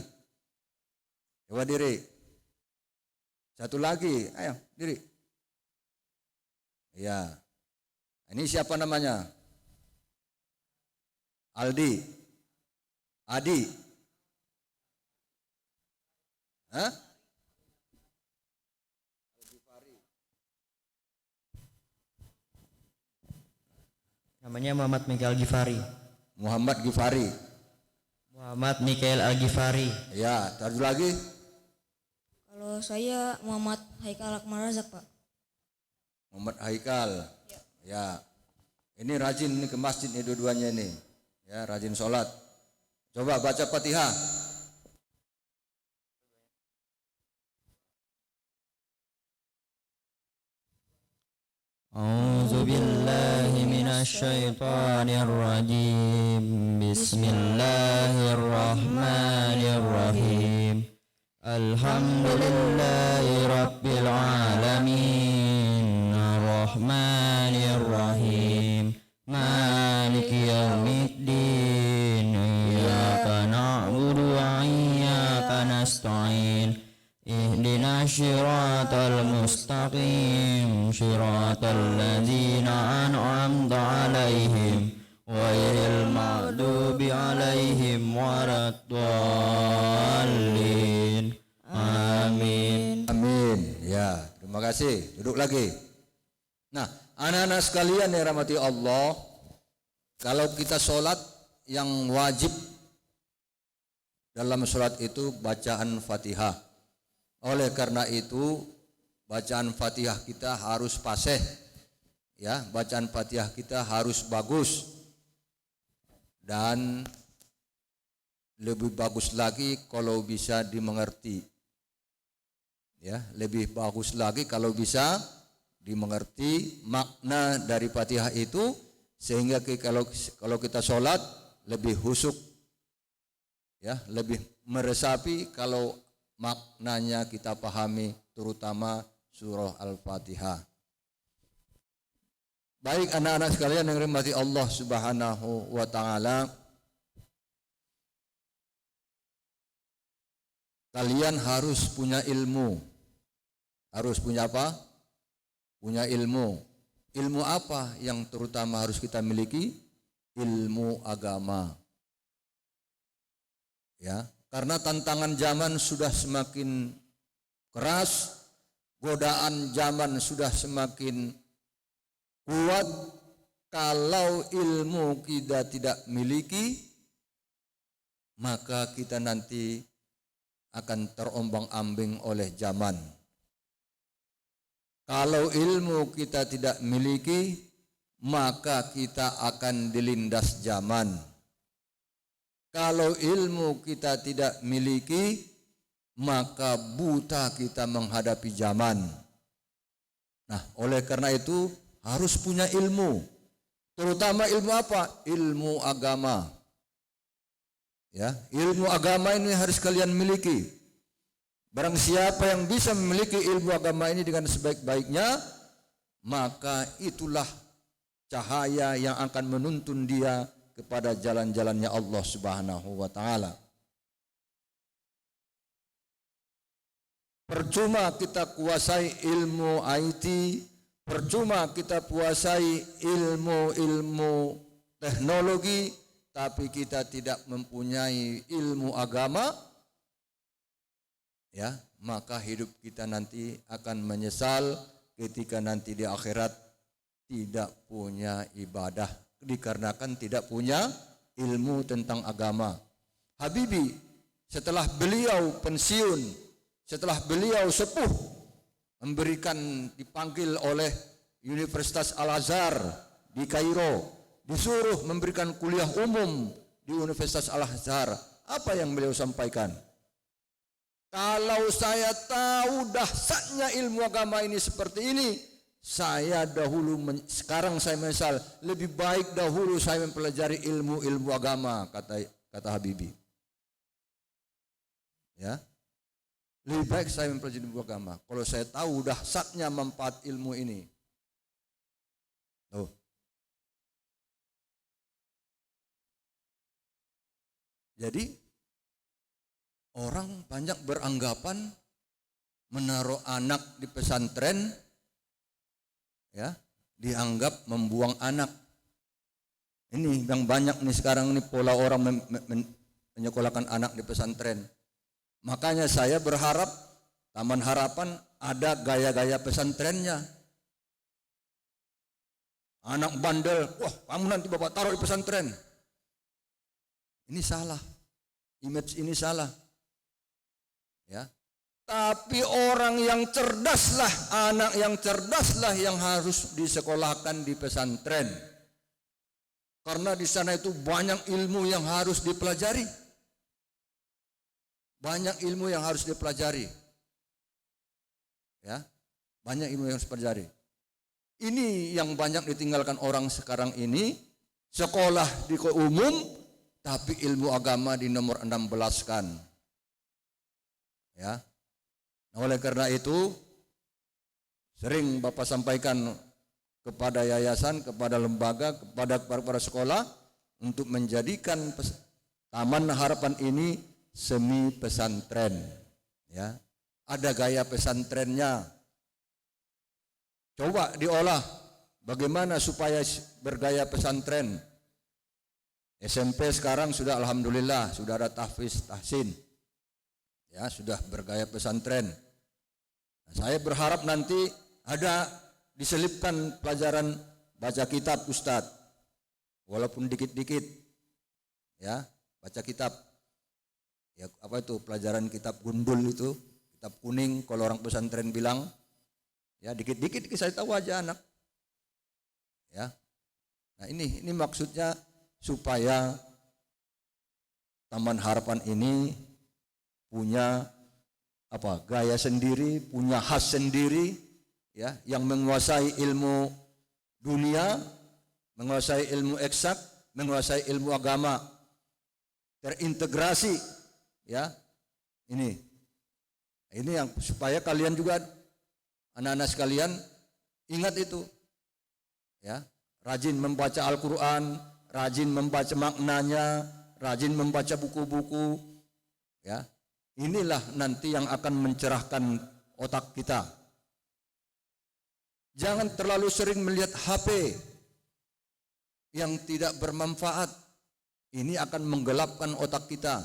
Speaker 6: Coba diri. Satu lagi, ayo diri. Ya. Ini siapa namanya? Aldi. Adi. Hah?
Speaker 3: Namanya Muhammad Mikael Gifari.
Speaker 6: Muhammad Gifari.
Speaker 3: Muhammad Mikael Al-Gifari.
Speaker 6: Ya, satu lagi.
Speaker 8: Kalau saya Muhammad Haikal Akmal Razak, Pak.
Speaker 6: Muhammad Haikal. Ya. Ini rajin nih ke masjid nih dua-duanya ini. Ya, rajin sholat. Coba baca Fatihah.
Speaker 3: A'udzu billahi minasyaitonir rajim. Bismillahirrahmanirrahim. Alhamdulillahi rabbil alamin. Arrahmanir rahim. Maliki yaumiddin. Iyyaka na'budu wa iyyaka nasta'in. Ihdinas siratal mustaqim, siratal ladzina an'amta 'alaihim ghairil maghdubi 'alaihim waladdallin. Amin.
Speaker 6: Amin. Ya, terima kasih. Duduk lagi. Nah, anak-anak sekalian yang rahmati Allah, kalau kita sholat yang wajib dalam sholat itu bacaan Fatihah. Oleh karena itu bacaan Fatihah kita harus fasih, ya, bacaan Fatihah kita harus bagus, dan lebih bagus lagi kalau bisa dimengerti, ya, lebih bagus lagi kalau bisa dimengerti makna dari Fatihah itu, sehingga kalau kita sholat lebih khusyuk, ya, lebih meresapi kalau maknanya kita pahami, terutama surah Al-Fatihah. Baik anak-anak sekalian yang dirahmati Allah Subhanahu wa taala, kalian harus punya ilmu. Harus punya apa? Punya ilmu. Ilmu apa yang terutama harus kita miliki? Ilmu agama. Ya. Karena tantangan zaman sudah semakin keras, godaan zaman sudah semakin kuat. Kalau ilmu kita tidak miliki, maka kita nanti akan terombang-ambing oleh zaman. Kalau ilmu kita tidak miliki, maka kita akan dilindas zaman. Kalau ilmu kita tidak miliki, maka buta kita menghadapi zaman. Nah, oleh karena itu harus punya ilmu. Terutama ilmu apa? Ilmu agama. Ya, ilmu agama ini harus kalian miliki. Barang siapa yang bisa memiliki ilmu agama ini dengan sebaik-baiknya, maka itulah cahaya yang akan menuntun dia kepada jalan-jalannya Allah Subhanahu wa taala. Percuma kita kuasai ilmu IT, percuma kita kuasai ilmu-ilmu teknologi, tapi kita tidak mempunyai ilmu agama, ya, maka hidup kita nanti akan menyesal ketika nanti di akhirat tidak punya ibadah dikarenakan tidak punya ilmu tentang agama. Habibie setelah beliau pensiun, setelah beliau sepuh, dipanggil oleh Universitas Al-Azhar di Kairo, disuruh memberikan kuliah umum di Universitas Al-Azhar. Apa yang beliau sampaikan? Kalau saya tahu dahsyatnya ilmu agama ini seperti ini, saya sekarang saya menyesal, lebih baik dahulu saya mempelajari ilmu agama, kata Habibie. Ya. Lebih baik saya mempelajari ilmu agama kalau saya tahu dahsyatnya manfaat ilmu ini. Tuh. Jadi orang banyak beranggapan menaruh anak di pesantren ya dianggap membuang anak. Ini yang banyak nih sekarang nih pola orang menyekolahkan anak di pesantren. Makanya saya berharap Taman Harapan ada gaya-gaya pesantrennya. Anak bandel, wah kamu nanti bapak taruh di pesantren. Ini salah, image ini salah. Ya, tapi orang yang cerdaslah, anak yang cerdaslah yang harus disekolahkan di pesantren. Karena di sana itu banyak ilmu yang harus dipelajari. Banyak ilmu yang harus dipelajari. Ya, banyak ilmu yang harus dipelajari. Ini yang banyak ditinggalkan orang sekarang ini, sekolah di umum, tapi ilmu agama di nomor 16 kan. Ya. Nah, oleh karena itu, sering Bapak sampaikan kepada yayasan, kepada lembaga, kepada para sekolah, untuk menjadikan Taman Harapan ini semi pesantren. Ya. Ada gaya pesantrennya. Coba diolah bagaimana supaya bergaya pesantren. SMP sekarang sudah alhamdulillah sudah ada tahfiz tahsin. Ya, sudah bergaya pesantren. Nah, saya berharap nanti ada diselipkan pelajaran baca kitab Ustadz. Walaupun dikit-dikit. Ya, baca kitab. Ya, apa itu pelajaran kitab gundul itu, kitab kuning kalau orang pesantren bilang. Ya, dikit-dikit saya tahu aja anak. Ya. Nah, ini maksudnya supaya Taman Harapan ini punya gaya sendiri, punya khas sendiri, ya, yang menguasai ilmu dunia, menguasai ilmu eksak, menguasai ilmu agama, terintegrasi, ya. Ini yang supaya kalian juga anak-anak sekalian ingat itu, ya, rajin membaca Al-Quran, rajin membaca maknanya, rajin membaca buku-buku, ya. Inilah nanti yang akan mencerahkan otak kita. Jangan terlalu sering melihat HP yang tidak bermanfaat. Ini akan menggelapkan otak kita.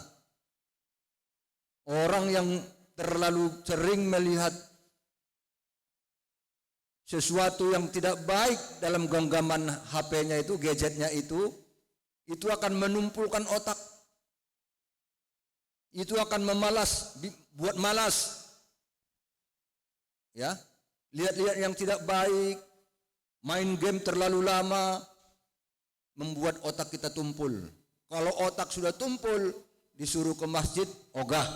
Speaker 6: Orang yang terlalu sering melihat sesuatu yang tidak baik dalam genggaman HP-nya itu, gadgetnya itu akan menumpulkan otak. Itu akan buat malas. Ya, lihat-lihat yang tidak baik, main game terlalu lama, membuat otak kita tumpul. Kalau otak sudah tumpul, disuruh ke masjid, ogah.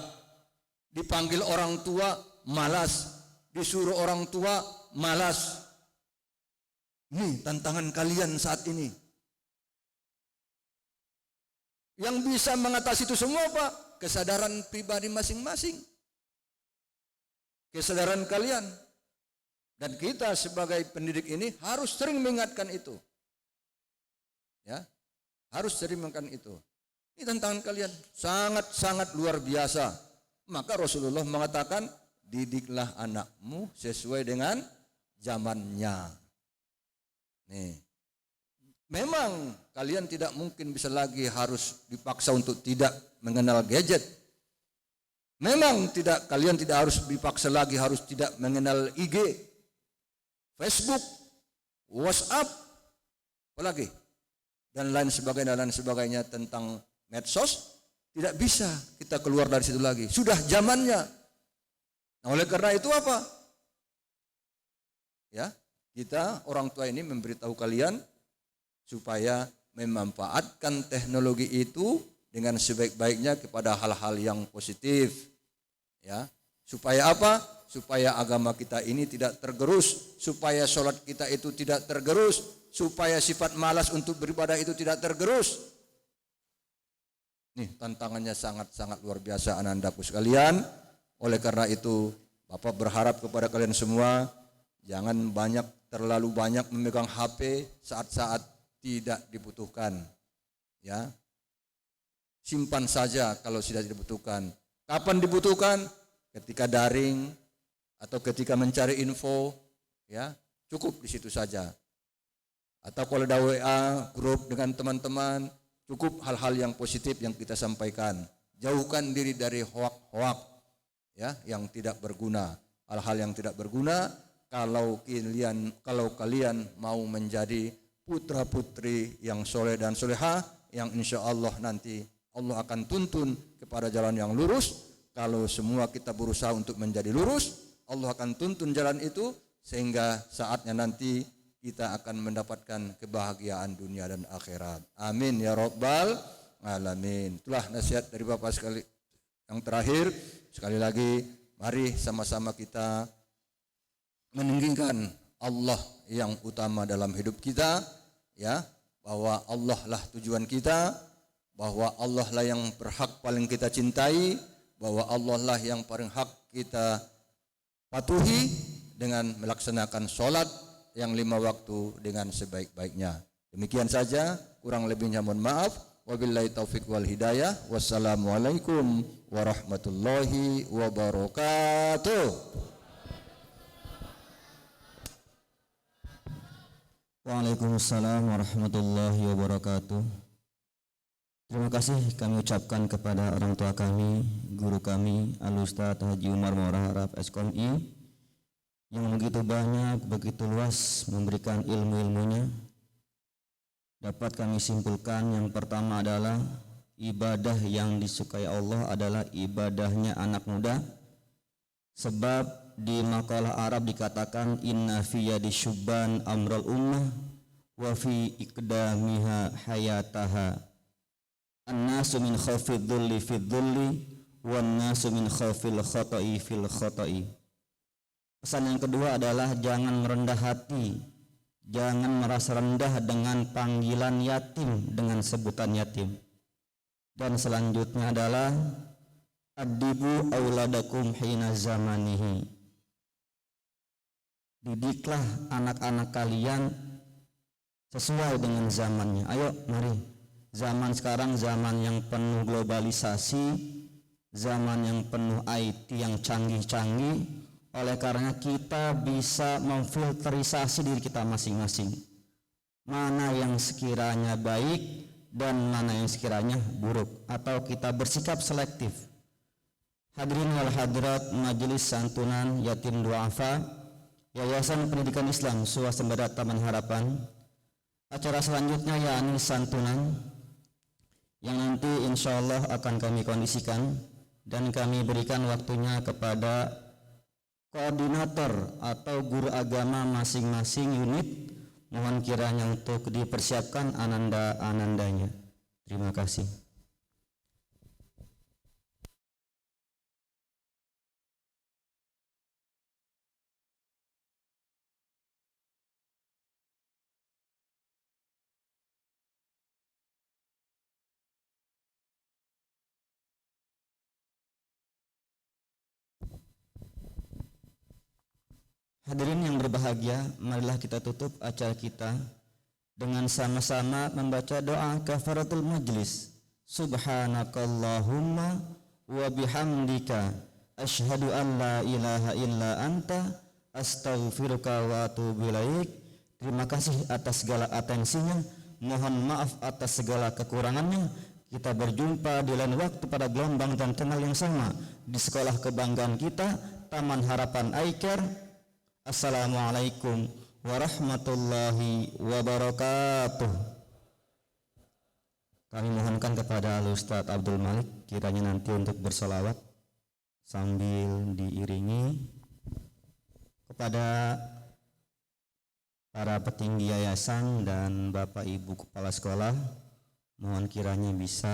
Speaker 6: Dipanggil orang tua, malas. Disuruh orang tua, malas. Ini tantangan kalian saat ini. Yang bisa mengatasi itu semua Pak, kesadaran pribadi masing-masing. Kesadaran kalian. Dan kita sebagai pendidik ini harus sering mengingatkan itu. Ya, harus sering mengingatkan itu. Ini tantangan kalian sangat-sangat luar biasa. Maka Rasulullah mengatakan, didiklah anakmu sesuai dengan zamannya. Nih. Memang kalian tidak mungkin bisa lagi harus dipaksa untuk tidak mengenal gadget. Memang kalian tidak harus dipaksa lagi harus tidak mengenal IG, Facebook, WhatsApp, apalagi dan lain sebagainya tentang medsos. Tidak bisa kita keluar dari situ lagi. Sudah zamannya. Nah, oleh karena itu apa? Ya, kita orang tua ini memberitahu kalian supaya memanfaatkan teknologi itu dengan sebaik-baiknya kepada hal-hal yang positif. Ya, supaya apa? Supaya agama kita ini tidak tergerus, supaya sholat kita itu tidak tergerus, supaya sifat malas untuk beribadah itu tidak tergerus. Nih, tantangannya sangat-sangat luar biasa anak-anakku sekalian. Oleh karena itu, Bapak berharap kepada kalian semua jangan terlalu banyak memegang HP saat-saat tidak dibutuhkan. Ya. Simpan saja kalau sudah dibutuhkan. Kapan dibutuhkan? Ketika daring atau ketika mencari info, ya, cukup di situ saja. Atau kalau ada WA grup dengan teman-teman, cukup hal-hal yang positif yang kita sampaikan. Jauhkan diri dari hoak-hoak, ya, yang tidak berguna. Hal-hal yang tidak berguna kalau kalian mau menjadi putra-putri yang soleh dan solehah, yang insya Allah nanti Allah akan tuntun kepada jalan yang lurus. Kalau semua kita berusaha untuk menjadi lurus, Allah akan tuntun jalan itu sehingga saatnya nanti kita akan mendapatkan kebahagiaan dunia dan akhirat. Amin ya rabbal alamin. Itulah nasihat dari Bapak sekali. Yang terakhir, sekali lagi mari sama-sama kita meninggikan Allah yang utama dalam hidup kita, ya, bahwa Allah lah tujuan kita, bahwa Allah lah yang berhak paling kita cintai, bahwa Allah lah yang paling hak kita patuhi dengan melaksanakan sholat yang 5 waktu dengan sebaik-baiknya. Demikian saja, kurang lebihnya mohon maaf. Wabillahi taufiq wal hidayah. Wassalamualaikum warahmatullahi wabarakatuh.
Speaker 3: Waalaikumsalam warahmatullahi wabarakatuh. Terima kasih kami ucapkan kepada orang tua kami, guru kami, Al-Ustaz Haji Umar Maurah Harap SKOMI, yang begitu banyak, begitu luas memberikan ilmu-ilmunya. Dapat kami simpulkan yang pertama adalah ibadah yang disukai Allah adalah ibadahnya anak muda. Sebab di makalah Arab dikatakan inna fi yadi syubban amral ummah wa fi iqdamiha hayataha. An-nasu min khawfid dhulli fid dhulli wan nasu min khawfil khata'i fil khata'i. Pesan yang kedua adalah jangan merendah hati, jangan merasa rendah dengan panggilan yatim, dengan sebutan yatim. Dan selanjutnya adalah adibu auladakum hina zamanihi. Didiklah anak-anak kalian sesuai dengan zamannya. Ayo mari. Zaman sekarang zaman yang penuh globalisasi, zaman yang penuh IT yang canggih-canggih. Oleh karena kita bisa memfilterisasi diri kita masing-masing. Mana yang sekiranya baik dan mana yang sekiranya buruk, atau kita bersikap selektif. Hadirin wal hadirat Majelis Santunan Yatim Duafa Yayasan Pendidikan Islam Swasembada Taman Harapan. Acara selanjutnya yakni santunan yang nanti insya Allah akan kami kondisikan dan kami berikan waktunya kepada koordinator atau guru agama masing-masing unit. Mohon kiranya untuk dipersiapkan ananda-anandanya. Terima kasih. Hadirin yang berbahagia, marilah kita tutup acara kita dengan sama-sama membaca doa kafaratul majlis. Subhanakallahumma wa bihamdika asyhadu an la ilaha illa anta astaghfiruka wa atubu ilaik. Terima kasih atas segala atensinya. Mohon maaf atas segala kekurangannya. kita berjumpa di lain waktu pada gelombang dan channel yang sama di sekolah kebanggaan kita, Taman Harapan iCare. Assalamualaikum warahmatullahi wabarakatuh. Kami mohonkan kepada Al-Ustaz Abdul Malik kiranya nanti untuk bersolawat sambil diiringi kepada para petinggi yayasan dan Bapak Ibu Kepala Sekolah. Mohon kiranya bisa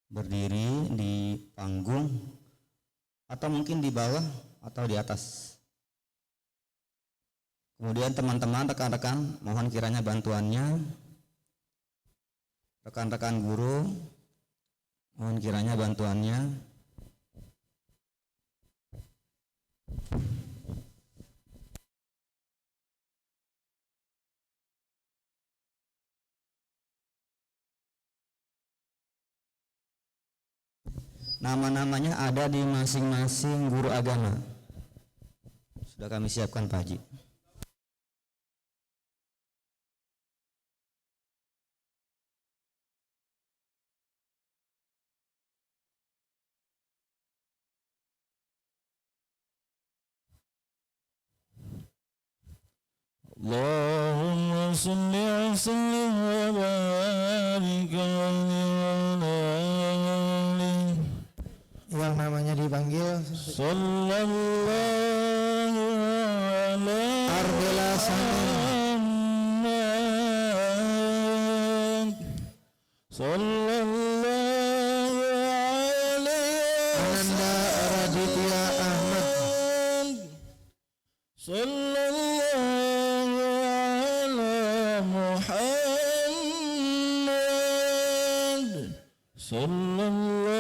Speaker 3: berdiri di panggung atau mungkin di bawah atau di atas. Kemudian teman-teman, rekan-rekan, mohon kiranya bantuannya. Rekan-rekan guru, mohon kiranya bantuannya. Nama-namanya ada di masing-masing guru agama. Sudah kami siapkan Pak Haji.
Speaker 9: Allahumma salli wa sallim wa barik
Speaker 10: yang namanya dipanggil
Speaker 9: sallallahu alaihi
Speaker 10: Arbela
Speaker 9: Muhammad sallallahu alaihi
Speaker 10: Ananda Raditya Ahmad
Speaker 9: sallallahu ala Muhammad sallallahu.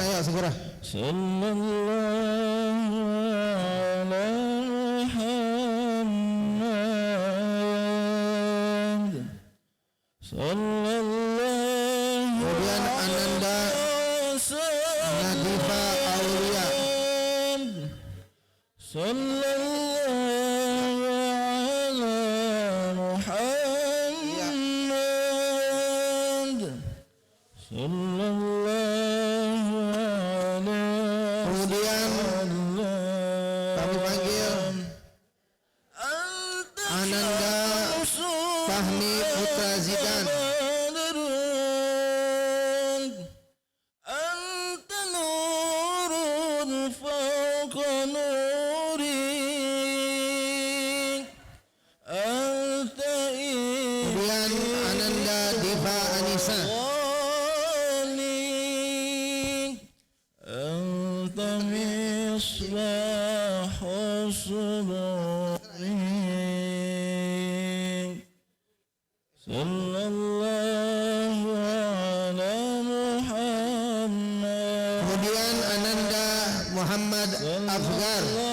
Speaker 10: Ayo segera.
Speaker 9: Sallallahu ala Muhammad sallallahu.
Speaker 10: Kemudian Ananda Nadifa Aulia
Speaker 9: sallallahu ala Muhammad sallallahu.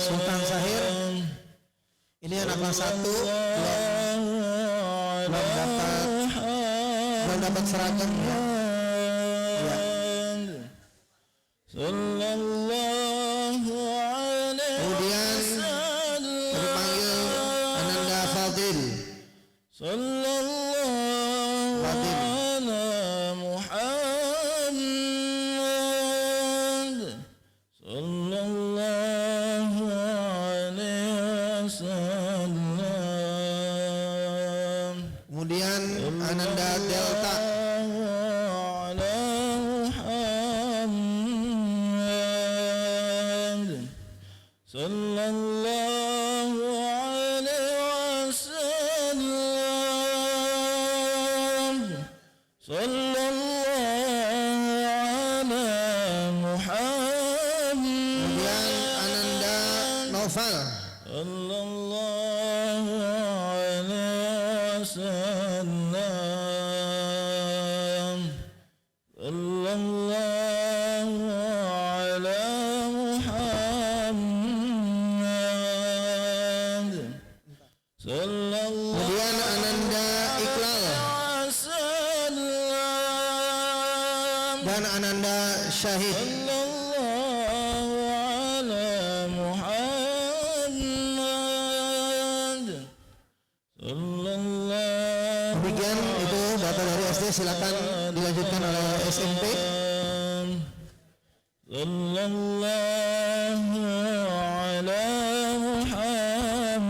Speaker 10: Sultan Sahir. Ini anak kelas 1 belum dapat seragam ya. Kemudian dipanggil Ananda Fadil. Kemudian Ananda Delta.
Speaker 9: Sallallahu
Speaker 10: dan Ananda Syahid.
Speaker 9: Sallallahu ala Muhammad. Sallallahu.
Speaker 10: Demikian itu data dari SD, silakan dilanjutkan oleh SMP.
Speaker 9: Sallallahu ala Muhammad.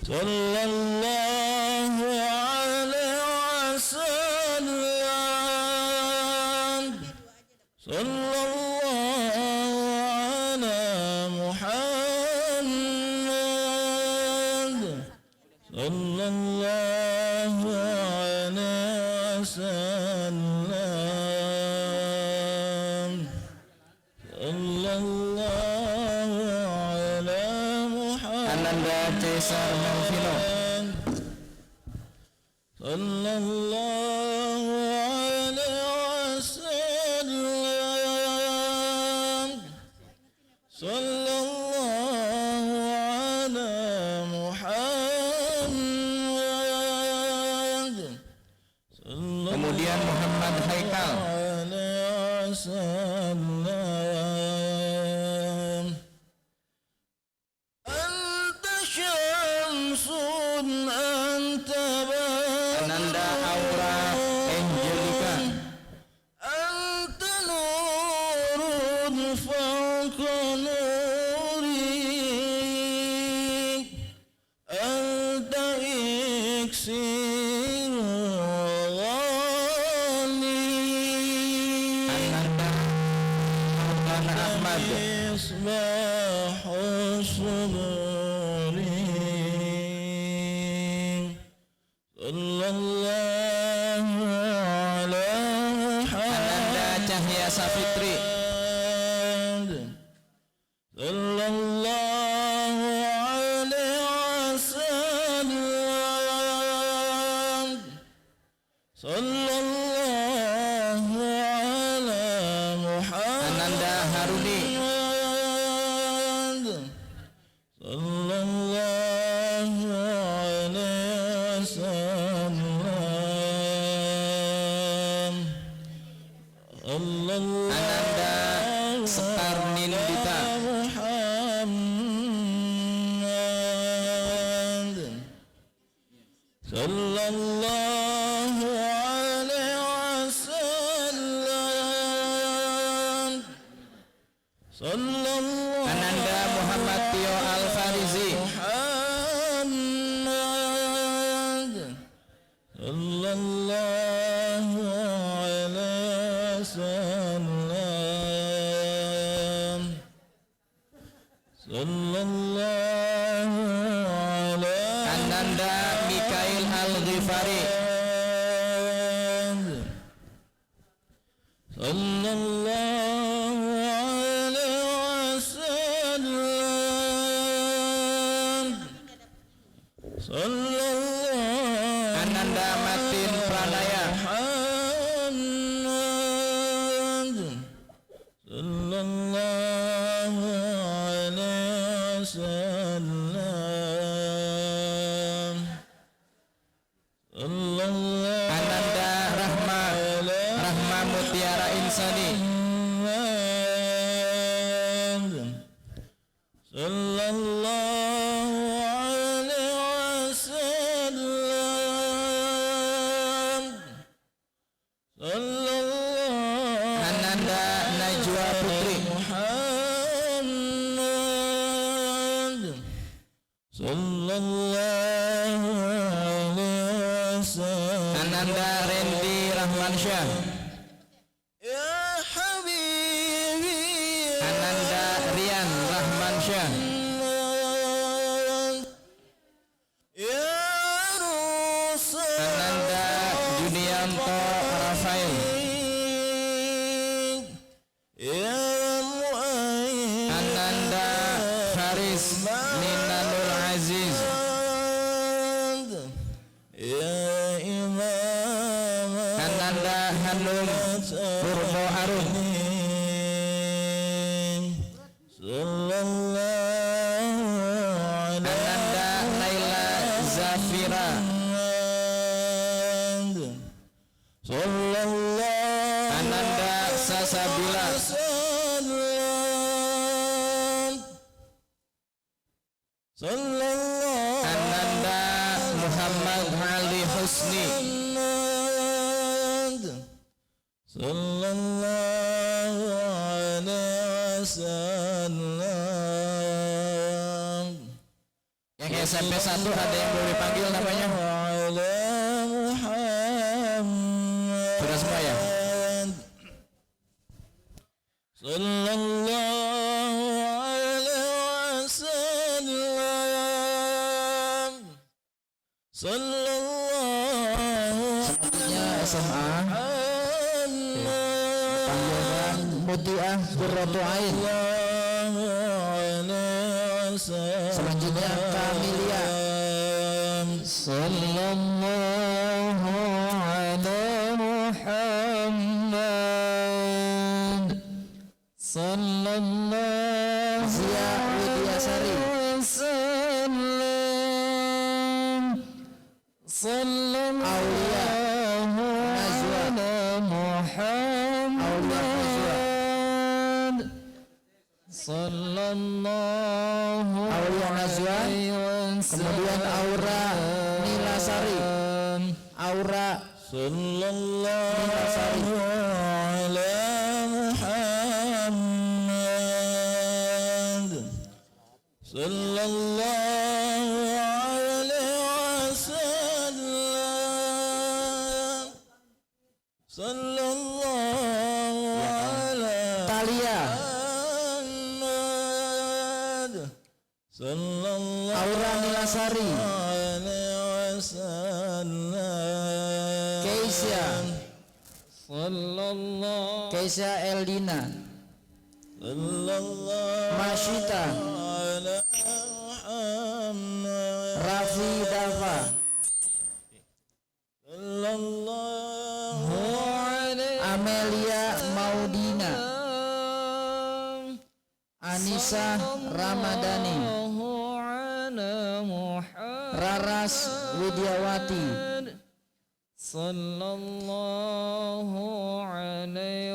Speaker 9: Sallallahu alaihi wasallam. Sallallahu ala Muhammad. Sallallahu alaihi wasallam. Sallallahu ala Muhammad.
Speaker 1: Ananda Cesar Melvino.
Speaker 9: Sallallahu alaihi wasallam. Sallallahu ala Muhammad.
Speaker 1: Kemudian Muhammad Haikal.
Speaker 9: Alaihi wasallam. Anta syamsun anta
Speaker 1: Ananda Aura Angelica.
Speaker 9: anta nurun fawqa nuri. Anta iksir ghali.
Speaker 1: Ananda Maulana Ahmad.
Speaker 9: Misbahu suburi. Sallallahu ala
Speaker 1: Ananda Cahya Safitri.
Speaker 9: Sallallahu alaihi wasallam. Sallallahu ala Muhammad.
Speaker 1: Ananda Haruni.
Speaker 9: Sallallahu alaihi wasallam.
Speaker 1: Ananda Sekar Nindita.
Speaker 9: Muhammad. Sallallahu alaihi wasallam. Sallallahu
Speaker 1: Ananda Muhammad Tio Al-Farizi.
Speaker 9: Muhammad. Sallallahu alaihi wasallam. Sallallahu alaihi
Speaker 1: Ananda Mikail Al-Ghifari.
Speaker 9: Sallallahu alaihi wasallam. Sallallahu
Speaker 1: Ananda Matin Pranaya.
Speaker 9: Muhammad. Sallallahu alaihi wasallam. Sallallahu
Speaker 1: Ananda Rahma Mutiara Insani.
Speaker 9: Sallallahu alaihi wasallam. Sallallahu
Speaker 1: Ananda Najwa Putri.
Speaker 9: Muhammad. Sallallahu alaihi wasallam.
Speaker 1: Ananda Randy Rahmansyah.
Speaker 9: Ya Habibi.
Speaker 1: Ananda Rian Rahmansyah.
Speaker 9: Ya Rasul.
Speaker 1: Ananda Junianto Rafael.
Speaker 9: Ya Mu'ayyin.
Speaker 1: Ananda Faris Nina Nur Aziz.
Speaker 9: Ya Imam.
Speaker 1: Ananda Hanum Purbo Arum.
Speaker 9: Sallallahu alaihi
Speaker 1: Ananda Naila Zafira.
Speaker 9: sallallahu
Speaker 2: Ananda Sasabila,
Speaker 9: sallallahu
Speaker 2: Ananda Muhammad Ali Husni,
Speaker 9: sallallahu alaihi wasallam.
Speaker 2: yang SMP 1 ada yang boleh panggil namanya? Sudah semua ya?
Speaker 9: Sallallahu alaihi wasallam. Sallallahu
Speaker 10: Selanjutnya SMA panggilan Mutiah Qurratu Ain. Selanjutnya Kamilia. Sallallahu ala Muhammad. Sallallahu Zia Widiasari. Sallallahu Aulia Najwa Muhammad. Sallallahu Aulia Najwa. Kemudian Aura Nilasari. Aura
Speaker 9: sallallahu ala Muhammad. Sallallahu alaihi wasallam. Sallallahu ala
Speaker 10: Talia
Speaker 9: Muhammad. Sallallahu
Speaker 10: Aura Nilasari.
Speaker 9: alaihi wasallam.
Speaker 10: Keisha Keisha Eldina. Masyita Raffi Dava. Amelia Maudina. Anissa Ramadhani. Raras Widiawati.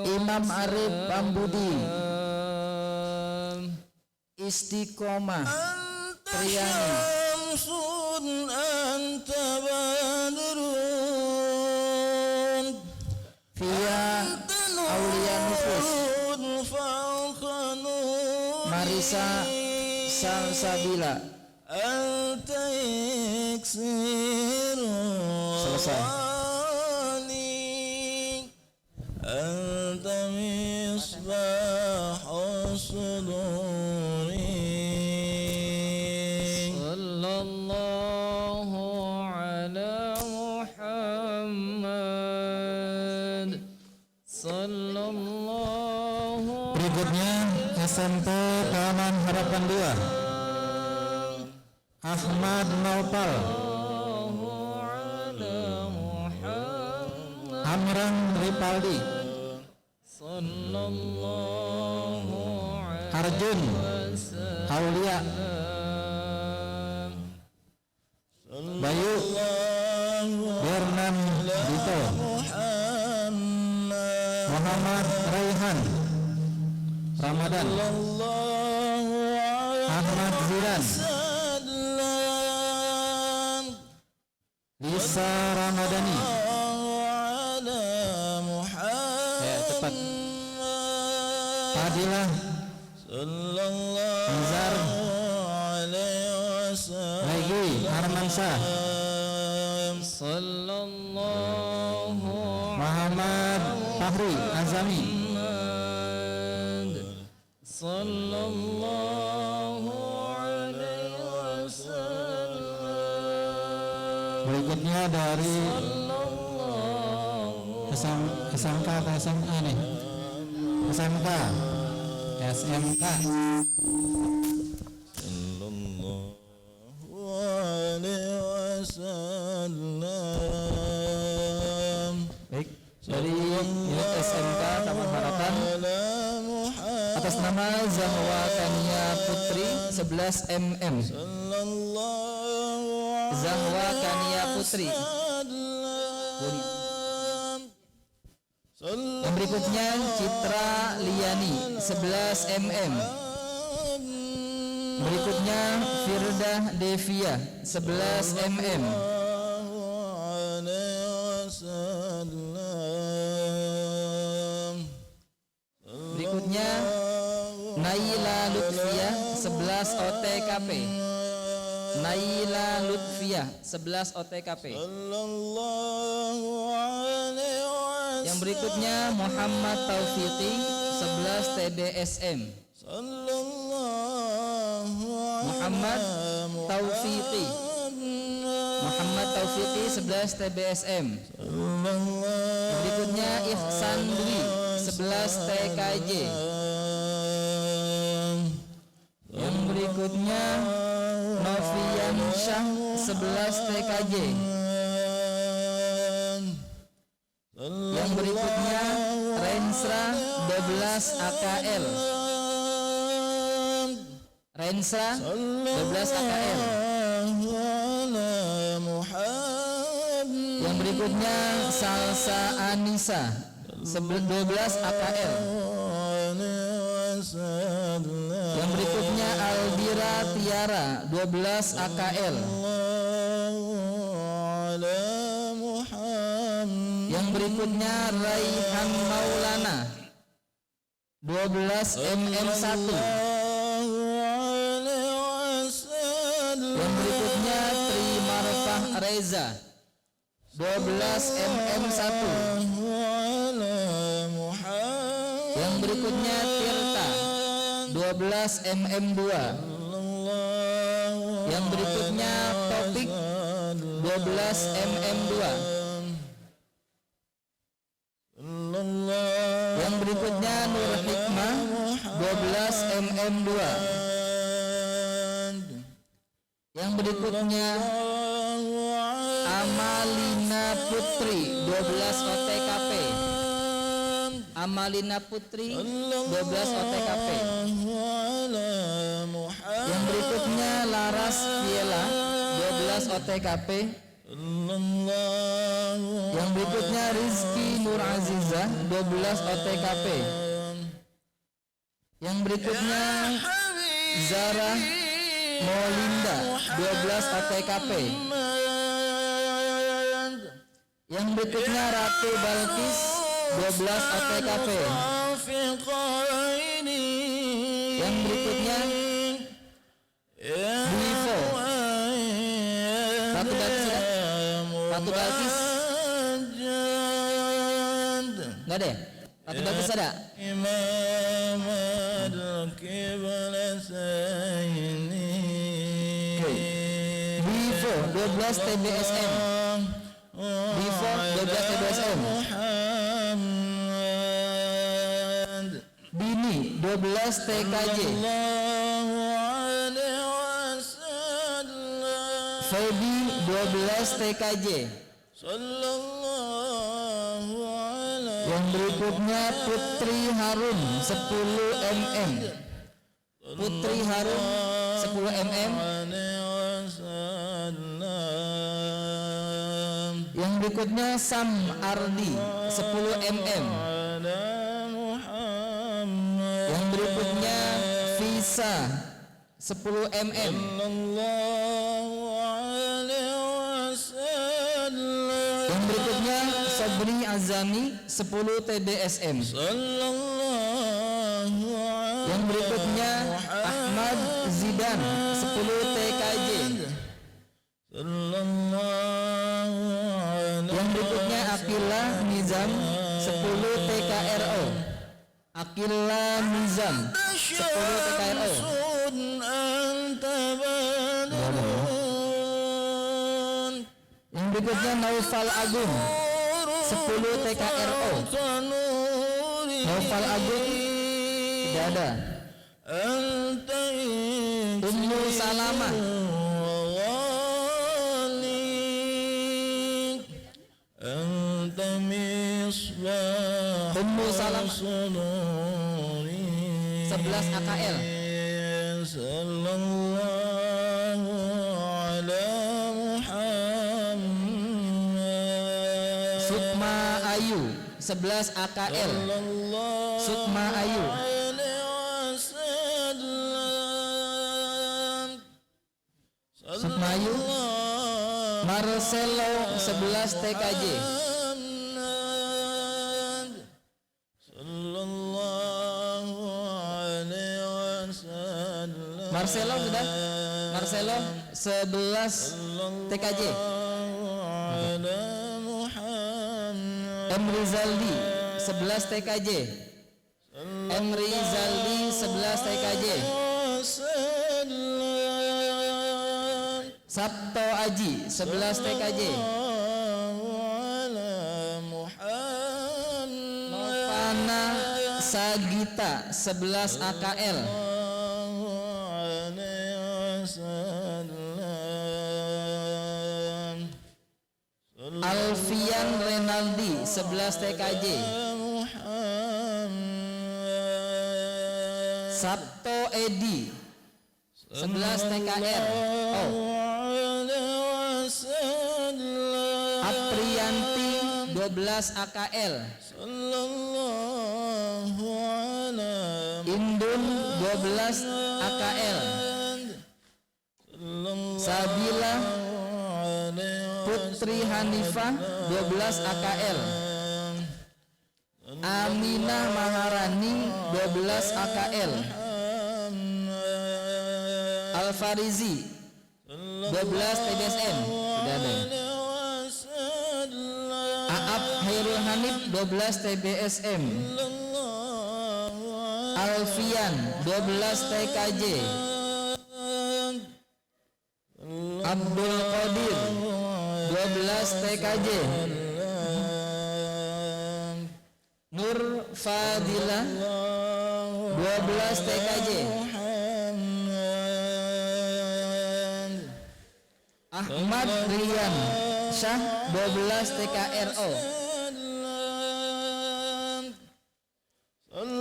Speaker 10: Imam Arif Pambudi. Istiqomah Priyani. Via Aulia Nufus. Marisa Salsabila. Selesai.
Speaker 9: Anta misbahus suduri.
Speaker 10: Sallallahu ala Muhammad. Sallallahu.
Speaker 2: Berikutnya SMP Taman Harapan 2, Ahmad Naupal, Amran Ripaldi, Arjun Aulia, Bayu Bernan Dito, Muhammad Raihan Ramadan, Ahmad Ziran, Lisa Ramadhani. Ya, cepat. Fadilah Azhar Lagi Armansyah, Muhammad Fahri Azami. Berikutnya dari SMK atau SMA nih? SMK. SMK. Baik, dari unit SMK Taman Harapan atas nama Zahwa Kania Putri 11 mm. Zahwa Kania Putri berikutnya Citra Liani 11 mm. Berikutnya Firdah Devia 11 mm. Berikutnya Naila Lutfia 11 OTKP. Naila Lutfia 11 OTKP. Yang berikutnya Muhammad Taufiqi 11 TBSM. Muhammad Taufiqi 11 TBSM. Berikutnya Ihsan Dwi 11 TKJ. Yang berikutnya Novian Syah 11 TKJ. Yang berikutnya Rensra 12 AKL. Rensra 12 AKL. Yang berikutnya Salsa Anissa 12 AKL. Yang berikutnya Albira Tiara 12 AKL. Yang berikutnya Raihan Maulana 12 MM1. Yang berikutnya Trimarfah Reza 12 MM1. Yang berikutnya Tirta 12 MM2. Yang berikutnya Topik 12 MM2. Yang berikutnya Nur Hikmah 12 MM2. Yang berikutnya Amalina Putri 12 OTKP. Amalina Putri 12 OTKP. Yang berikutnya Laras Viela 12 OTKP. Yang berikutnya Rizky Nur Azizah 12 OTKP. Yang berikutnya Zara Molinda 12 OTKP. Yang berikutnya Ratu Balkis 12 OTKP. Yang berikutnya Buifo. Ratu Balkis ya? Ratu Balkis? Enggak ada ya? Ratu Balkis ada? Buifo 12 TBSM. Buifo 12 TBSM. Bini 12 TKJ. Feby 12 TKJ. Yang berikutnya Putri Harun 10 mm. Putri Harun 10 mm. Yang berikutnya Sam Ardi 10 mm. Yang berikutnya Visa 10 mm. Yang berikutnya Sobri Azami 10 TBSM. Yang berikutnya Ahmad Zidan 10 TKJ. Yang berikutnya Akila Nizam 10 TKRO. Akila Nizam 10 TKRO. Yang berikutnya Naufal Agung 10 TKRO. Naufal Agung tidak ada. Ummu Salamah Ummu Salamah 11 AKL. Sukma Ayu 11 AKL. Sukma Ayu. Sukma Ayu. Marcelo 11 TKJ. Marcelo sudah? Marcelo 11 TKJ. M. Rizaldi 11 TKJ. M. Rizaldi 11 TKJ. Sabto Aji 11 TKJ. Novana Sagita 11 AKL. Alfian Renaldi 11 TKJ. Sabto Edi 11 TKR. Oh. Aprianti 12 AKL. Indun 12 AKL. Sabila Putri Hanifah 12 AKL. Aminah Maharani 12 AKL. Alfarizi 12 TBSM. Sudah ada. Aap Hairul Hanif 12 TBSM. Alfian 12 TKJ. Abdul Qadir 12 TKJ. Nur Fadila 12 TKJ. Ahmad Rian Syah 12 TKRO.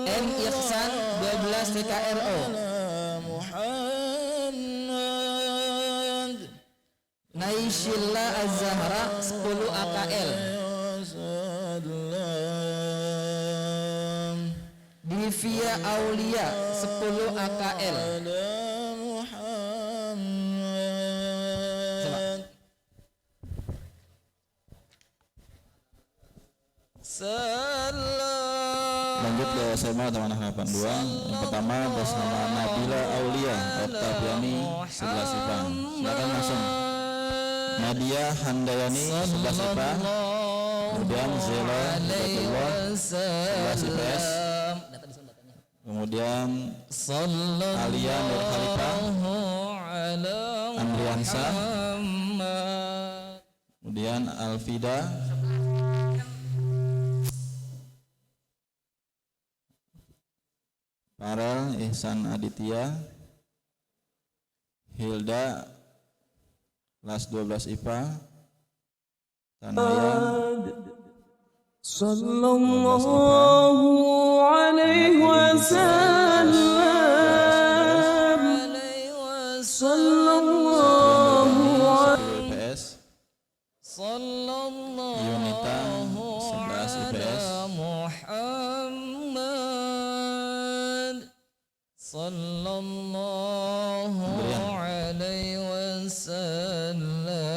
Speaker 2: M. Ihsan 12 TKRO. Naishilla Az-Zahra 10 AKL. Divya Aulia 10 AKL.
Speaker 1: Lanjut ke SMA teman harapan 2. Yang pertama atas nama Nabila Aulia Oktaviani 11 IPA. Silakan langsung. Nadia Handayani 11 IPA. Kemudian Zela Hidayatullah 11 IPS. Kemudian Alia Nur Khalifah, Andriansa, kemudian Alfida, Farel Ihsan Aditya, Hilda kelas 12 IPA, Tanaya
Speaker 9: Sallallahu alaihi wasallam. Sallallahu alaihi
Speaker 1: IPS, Yunita 11 IPS,
Speaker 7: Sallallahu alaihi wasallam.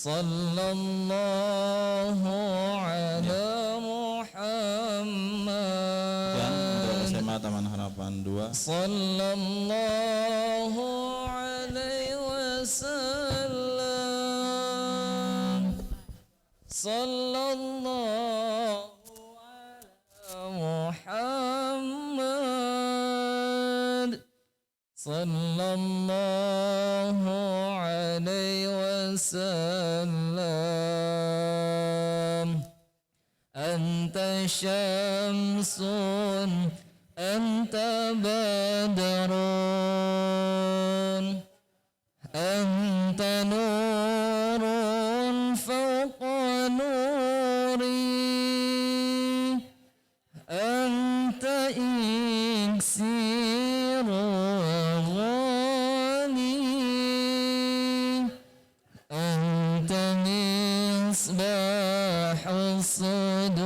Speaker 7: Sallallahu ala Muhammad.
Speaker 1: dan untuk SMA Taman Harapan 2.
Speaker 7: Sallallahu alaihi wasallam. Sallallahu ala Muhammad. Sallallahu alaihi wasallam. Anta syamsun, anta badrun, anta nurun fawqa nuri, anta iksirun ghali, anta مصباح الصدور